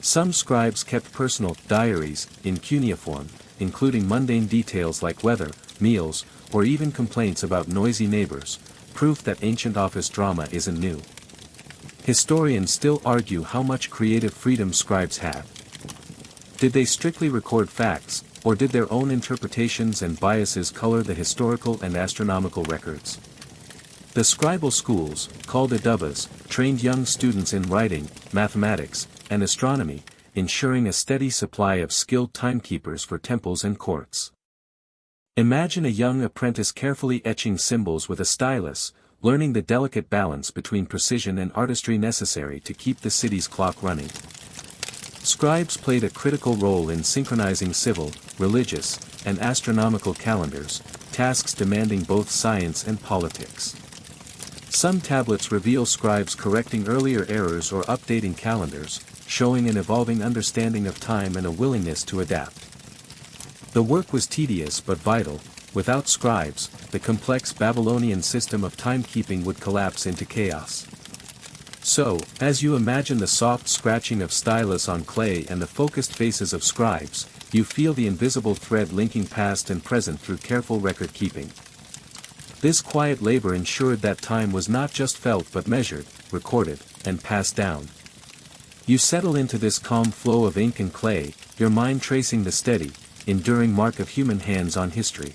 Some scribes kept personal diaries in cuneiform, including mundane details like weather, meals, or even complaints about noisy neighbors, proof that ancient office drama isn't new. Historians still argue how much creative freedom scribes had. Did they strictly record facts, or did their own interpretations and biases color the historical and astronomical records? The scribal schools, called adubas, trained young students in writing, mathematics, and astronomy, ensuring a steady supply of skilled timekeepers for temples and courts. Imagine a young apprentice carefully etching symbols with a stylus, learning the delicate balance between precision and artistry necessary to keep the city's clock running. Scribes played a critical role in synchronizing civil, religious, and astronomical calendars, tasks demanding both science and politics. Some tablets reveal scribes correcting earlier errors or updating calendars, showing an evolving understanding of time and a willingness to adapt. The work was tedious but vital. Without scribes, the complex Babylonian system of timekeeping would collapse into chaos. So, as you imagine the soft scratching of stylus on clay and the focused faces of scribes, you feel the invisible thread linking past and present through careful record keeping. This quiet labor ensured that time was not just felt but measured, recorded, and passed down. You settle into this calm flow of ink and clay, your mind tracing the steady, enduring mark of human hands on history.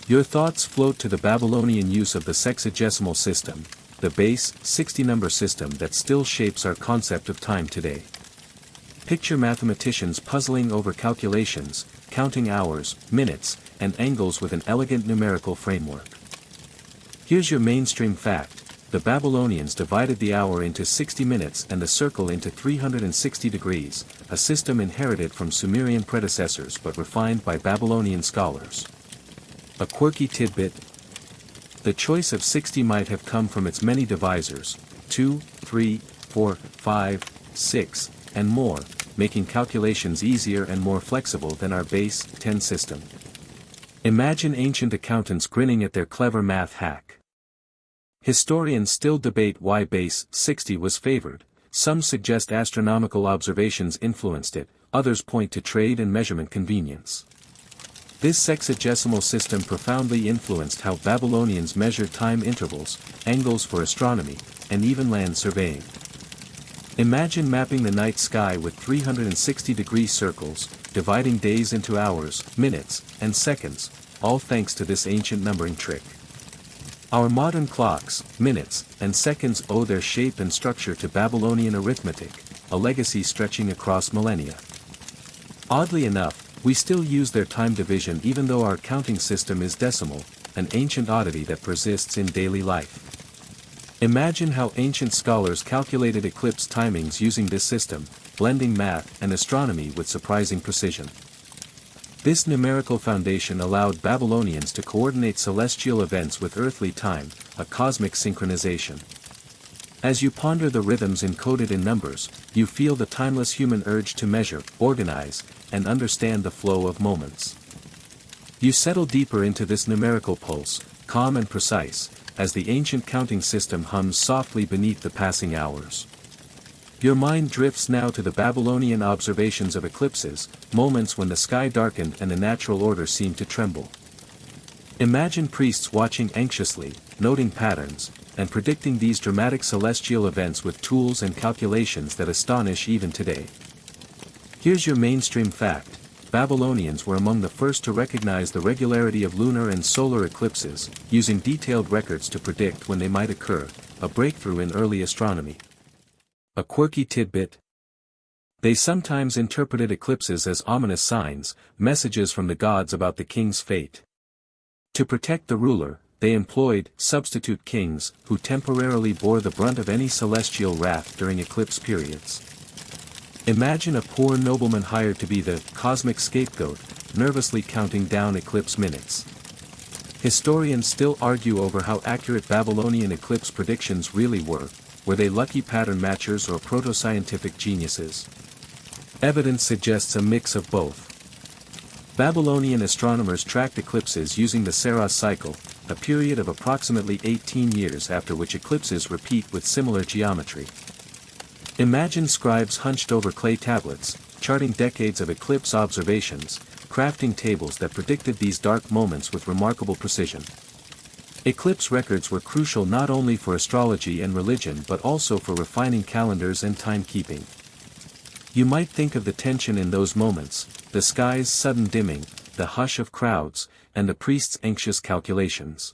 Your thoughts float to the Babylonian use of the sexagesimal system, the base, 60-number system that still shapes our concept of time today. Picture mathematicians puzzling over calculations, counting hours, minutes, and angles with an elegant numerical framework. Here's your mainstream fact: the Babylonians divided the hour into 60 minutes and the circle into 360 degrees, a system inherited from Sumerian predecessors but refined by Babylonian scholars. A quirky tidbit: the choice of 60 might have come from its many divisors, 2, 3, 4, 5, 6, and more, making calculations easier and more flexible than our base 10 system. Imagine ancient accountants grinning at their clever math hack. Historians still debate why base 60 was favored. Some suggest astronomical observations influenced it, others point to trade and measurement convenience. This sexagesimal system profoundly influenced how Babylonians measured time intervals, angles for astronomy, and even land surveying. Imagine mapping the night sky with 360-degree circles, dividing days into hours, minutes, and seconds, all thanks to this ancient numbering trick. Our modern clocks, minutes, and seconds owe their shape and structure to Babylonian arithmetic, a legacy stretching across millennia. Oddly enough, we still use their time division even though our counting system is decimal, an ancient oddity that persists in daily life. Imagine how ancient scholars calculated eclipse timings using this system, blending math and astronomy with surprising precision. This numerical foundation allowed Babylonians to coordinate celestial events with earthly time, a cosmic synchronization. As you ponder the rhythms encoded in numbers, you feel the timeless human urge to measure, organize, and understand the flow of moments. You settle deeper into this numerical pulse, calm and precise, as the ancient counting system hums softly beneath the passing hours. Your mind drifts now to the Babylonian observations of eclipses, moments when the sky darkened and the natural order seemed to tremble. Imagine priests watching anxiously, noting patterns, and predicting these dramatic celestial events with tools and calculations that astonish even today. Here's your mainstream fact: Babylonians were among the first to recognize the regularity of lunar and solar eclipses, using detailed records to predict when they might occur, a breakthrough in early astronomy. A quirky tidbit: they sometimes interpreted eclipses as ominous signs, messages from the gods about the king's fate. To protect the ruler, they employed substitute kings, who temporarily bore the brunt of any celestial wrath during eclipse periods. Imagine a poor nobleman hired to be the cosmic scapegoat, nervously counting down eclipse minutes. Historians still argue over how accurate Babylonian eclipse predictions really were. Were they lucky pattern matchers or proto-scientific geniuses? Evidence suggests a mix of both. Babylonian astronomers tracked eclipses using the Saros cycle, a period of approximately 18 years after which eclipses repeat with similar geometry. Imagine scribes hunched over clay tablets, charting decades of eclipse observations, crafting tables that predicted these dark moments with remarkable precision. Eclipse records were crucial not only for astrology and religion but also for refining calendars and timekeeping. You might think of the tension in those moments, the sky's sudden dimming, the hush of crowds, and the priest's anxious calculations.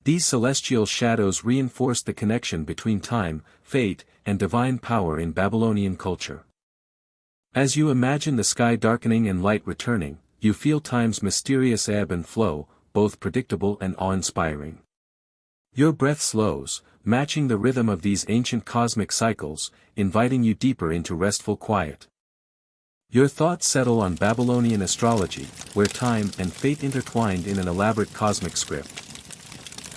These celestial shadows reinforced the connection between time, fate, and divine power in Babylonian culture. As you imagine the sky darkening and light returning, you feel time's mysterious ebb and flow, both predictable and awe-inspiring. Your breath slows, matching the rhythm of these ancient cosmic cycles, inviting you deeper into restful quiet. Your thoughts settle on Babylonian astrology, where time and fate intertwined in an elaborate cosmic script.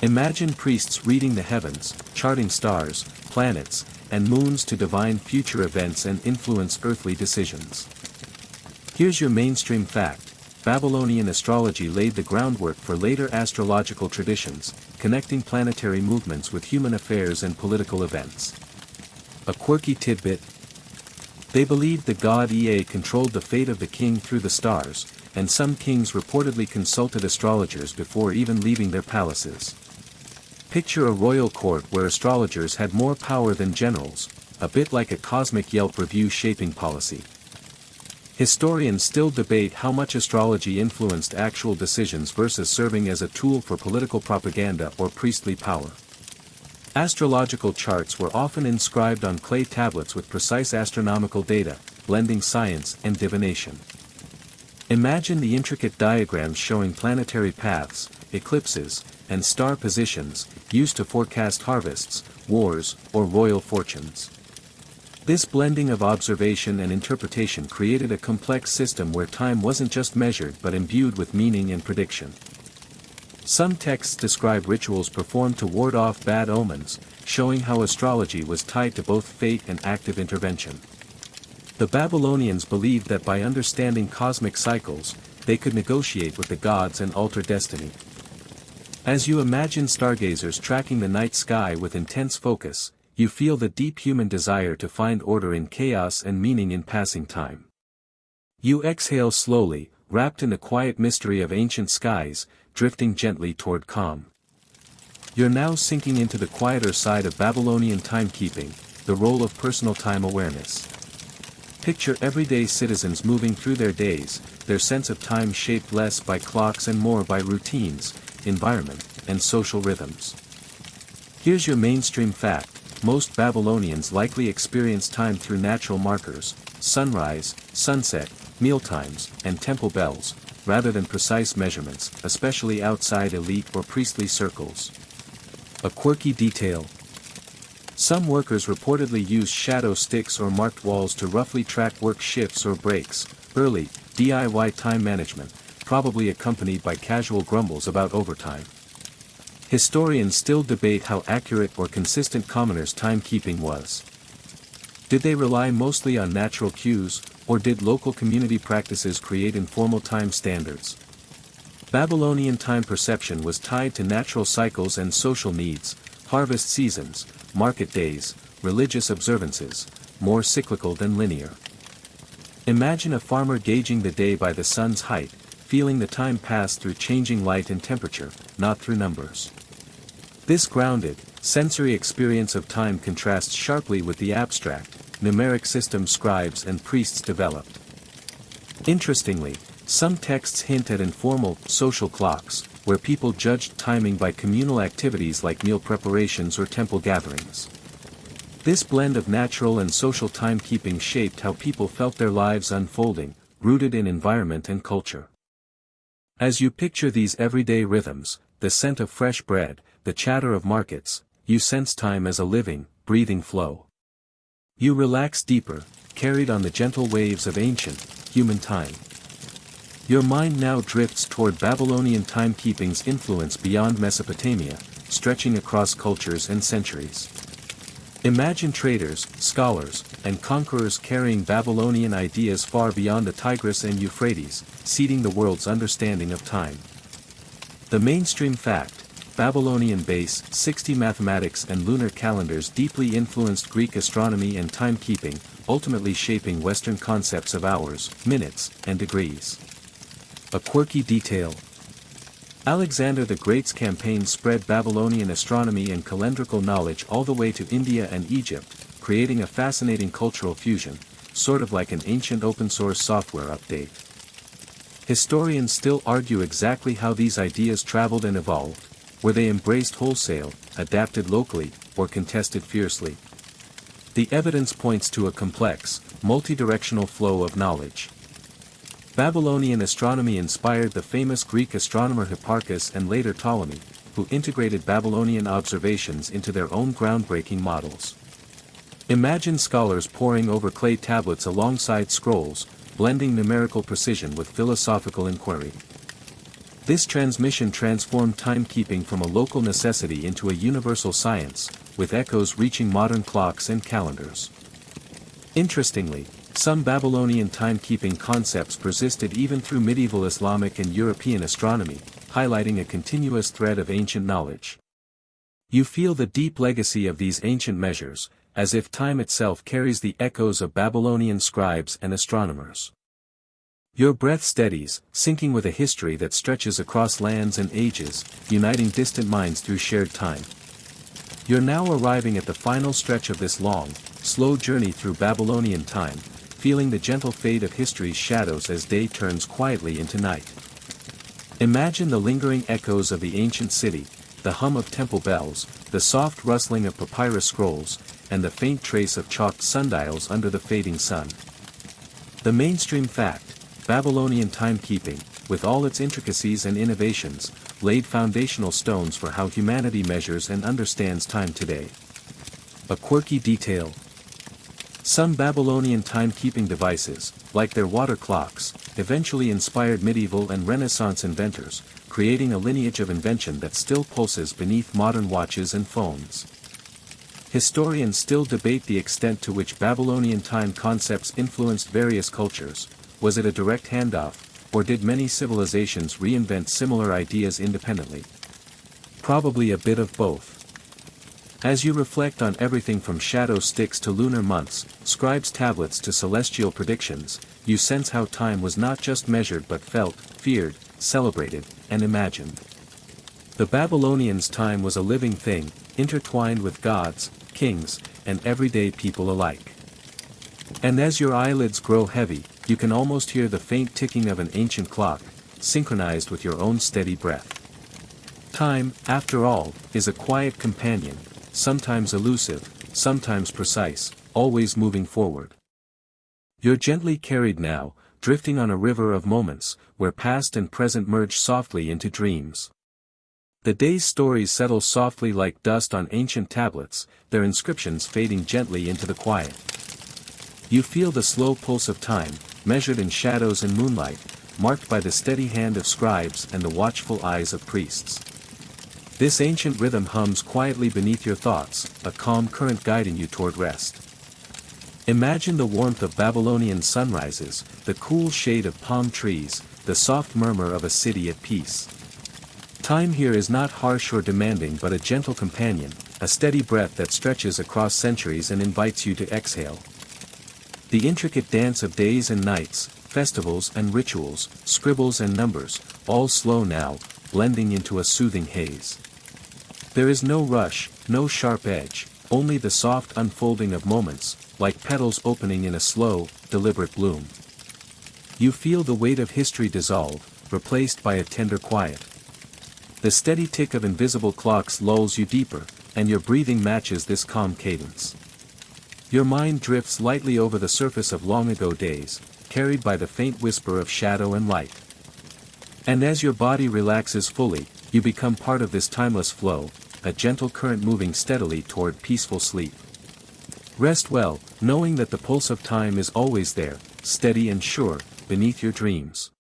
Imagine priests reading the heavens, charting stars, planets, and moons to divine future events and influence earthly decisions. Here's your mainstream fact: Babylonian astrology laid the groundwork for later astrological traditions, connecting planetary movements with human affairs and political events. A quirky tidbit: they believed the god Ea controlled the fate of the king through the stars, and some kings reportedly consulted astrologers before even leaving their palaces. Picture a royal court where astrologers had more power than generals, a bit like a cosmic Yelp review shaping policy. Historians still debate how much astrology influenced actual decisions versus serving as a tool for political propaganda or priestly power. Astrological charts were often inscribed on clay tablets with precise astronomical data, blending science and divination. Imagine the intricate diagrams showing planetary paths, eclipses, and star positions, used to forecast harvests, wars, or royal fortunes. This blending of observation and interpretation created a complex system where time wasn't just measured but imbued with meaning and prediction. Some texts describe rituals performed to ward off bad omens, showing how astrology was tied to both fate and active intervention. The Babylonians believed that by understanding cosmic cycles, they could negotiate with the gods and alter destiny. As you imagine stargazers tracking the night sky with intense focus, you feel the deep human desire to find order in chaos and meaning in passing time. You exhale slowly, wrapped in the quiet mystery of ancient skies, drifting gently toward calm. You're now sinking into the quieter side of Babylonian timekeeping, the role of personal time awareness. Picture everyday citizens moving through their days, their sense of time shaped less by clocks and more by routines, environment, and social rhythms. Here's your mainstream fact: most Babylonians likely experience time through natural markers, sunrise, sunset, mealtimes, and temple bells, rather than precise measurements, especially outside elite or priestly circles. A quirky detail: some workers reportedly use shadow sticks or marked walls to roughly track work shifts or breaks. Early, DIY time management, probably accompanied by casual grumbles about overtime. Historians still debate how accurate or consistent commoners' timekeeping was. Did they rely mostly on natural cues, or did local community practices create informal time standards? Babylonian time perception was tied to natural cycles and social needs, harvest seasons, market days, religious observances, more cyclical than linear. Imagine a farmer gauging the day by the sun's height, feeling the time pass through changing light and temperature, not through numbers. This grounded, sensory experience of time contrasts sharply with the abstract, numeric system scribes and priests developed. Interestingly, some texts hint at informal, social clocks, where people judged timing by communal activities like meal preparations or temple gatherings. This blend of natural and social timekeeping shaped how people felt their lives unfolding, rooted in environment and culture. As you picture these everyday rhythms, the scent of fresh bread, the chatter of markets, you sense time as a living, breathing flow. You relax deeper, carried on the gentle waves of ancient, human time. Your mind now drifts toward Babylonian timekeeping's influence beyond Mesopotamia, stretching across cultures and centuries. Imagine traders, scholars, and conquerors carrying Babylonian ideas far beyond the Tigris and Euphrates, seeding the world's understanding of time. The mainstream fact: Babylonian base 60 mathematics and lunar calendars deeply influenced Greek astronomy and timekeeping, ultimately shaping Western concepts of hours, minutes, and degrees. A quirky detail: Alexander the Great's campaign spread Babylonian astronomy and calendrical knowledge all the way to India and Egypt, creating a fascinating cultural fusion, sort of like an ancient open-source software update. Historians still argue exactly how these ideas traveled and evolved. Were they embraced wholesale, adapted locally, or contested fiercely? The evidence points to a complex, multidirectional flow of knowledge. Babylonian astronomy inspired the famous Greek astronomer Hipparchus and later Ptolemy, who integrated Babylonian observations into their own groundbreaking models. Imagine scholars poring over clay tablets alongside scrolls, blending numerical precision with philosophical inquiry. This transmission transformed timekeeping from a local necessity into a universal science, with echoes reaching modern clocks and calendars. Interestingly, some Babylonian timekeeping concepts persisted even through medieval Islamic and European astronomy, highlighting a continuous thread of ancient knowledge. You feel the deep legacy of these ancient measures, as if time itself carries the echoes of Babylonian scribes and astronomers. Your breath steadies, syncing with a history that stretches across lands and ages, uniting distant minds through shared time. You're now arriving at the final stretch of this long, slow journey through Babylonian time, feeling the gentle fade of history's shadows as day turns quietly into night. Imagine the lingering echoes of the ancient city, the hum of temple bells, the soft rustling of papyrus scrolls, and the faint trace of chalked sundials under the fading sun. The mainstream fact, Babylonian timekeeping, with all its intricacies and innovations, laid foundational stones for how humanity measures and understands time today. A quirky detail. Some Babylonian timekeeping devices, like their water clocks, eventually inspired medieval and Renaissance inventors, creating a lineage of invention that still pulses beneath modern watches and phones. Historians still debate the extent to which Babylonian time concepts influenced various cultures. Was it a direct handoff, or did many civilizations reinvent similar ideas independently? Probably a bit of both. As you reflect on everything from shadow sticks to lunar months, scribes' tablets to celestial predictions, you sense how time was not just measured but felt, feared, celebrated, and imagined. The Babylonians' time was a living thing, intertwined with gods, kings, and everyday people alike. And as your eyelids grow heavy, you can almost hear the faint ticking of an ancient clock, synchronized with your own steady breath. Time, after all, is a quiet companion, sometimes elusive, sometimes precise, always moving forward. You're gently carried now, drifting on a river of moments, where past and present merge softly into dreams. The day's stories settle softly like dust on ancient tablets, their inscriptions fading gently into the quiet. You feel the slow pulse of time, measured in shadows and moonlight, marked by the steady hand of scribes and the watchful eyes of priests. This ancient rhythm hums quietly beneath your thoughts, a calm current guiding you toward rest. Imagine the warmth of Babylonian sunrises, the cool shade of palm trees, the soft murmur of a city at peace. Time here is not harsh or demanding but a gentle companion, a steady breath that stretches across centuries and invites you to exhale. The intricate dance of days and nights, festivals and rituals, scribbles and numbers, all slow now, blending into a soothing haze. There is no rush, no sharp edge, only the soft unfolding of moments, like petals opening in a slow, deliberate bloom. You feel the weight of history dissolve, replaced by a tender quiet. The steady tick of invisible clocks lulls you deeper, and your breathing matches this calm cadence. Your mind drifts lightly over the surface of long-ago days, carried by the faint whisper of shadow and light. And as your body relaxes fully, you become part of this timeless flow, a gentle current moving steadily toward peaceful sleep. Rest well, knowing that the pulse of time is always there, steady and sure, beneath your dreams.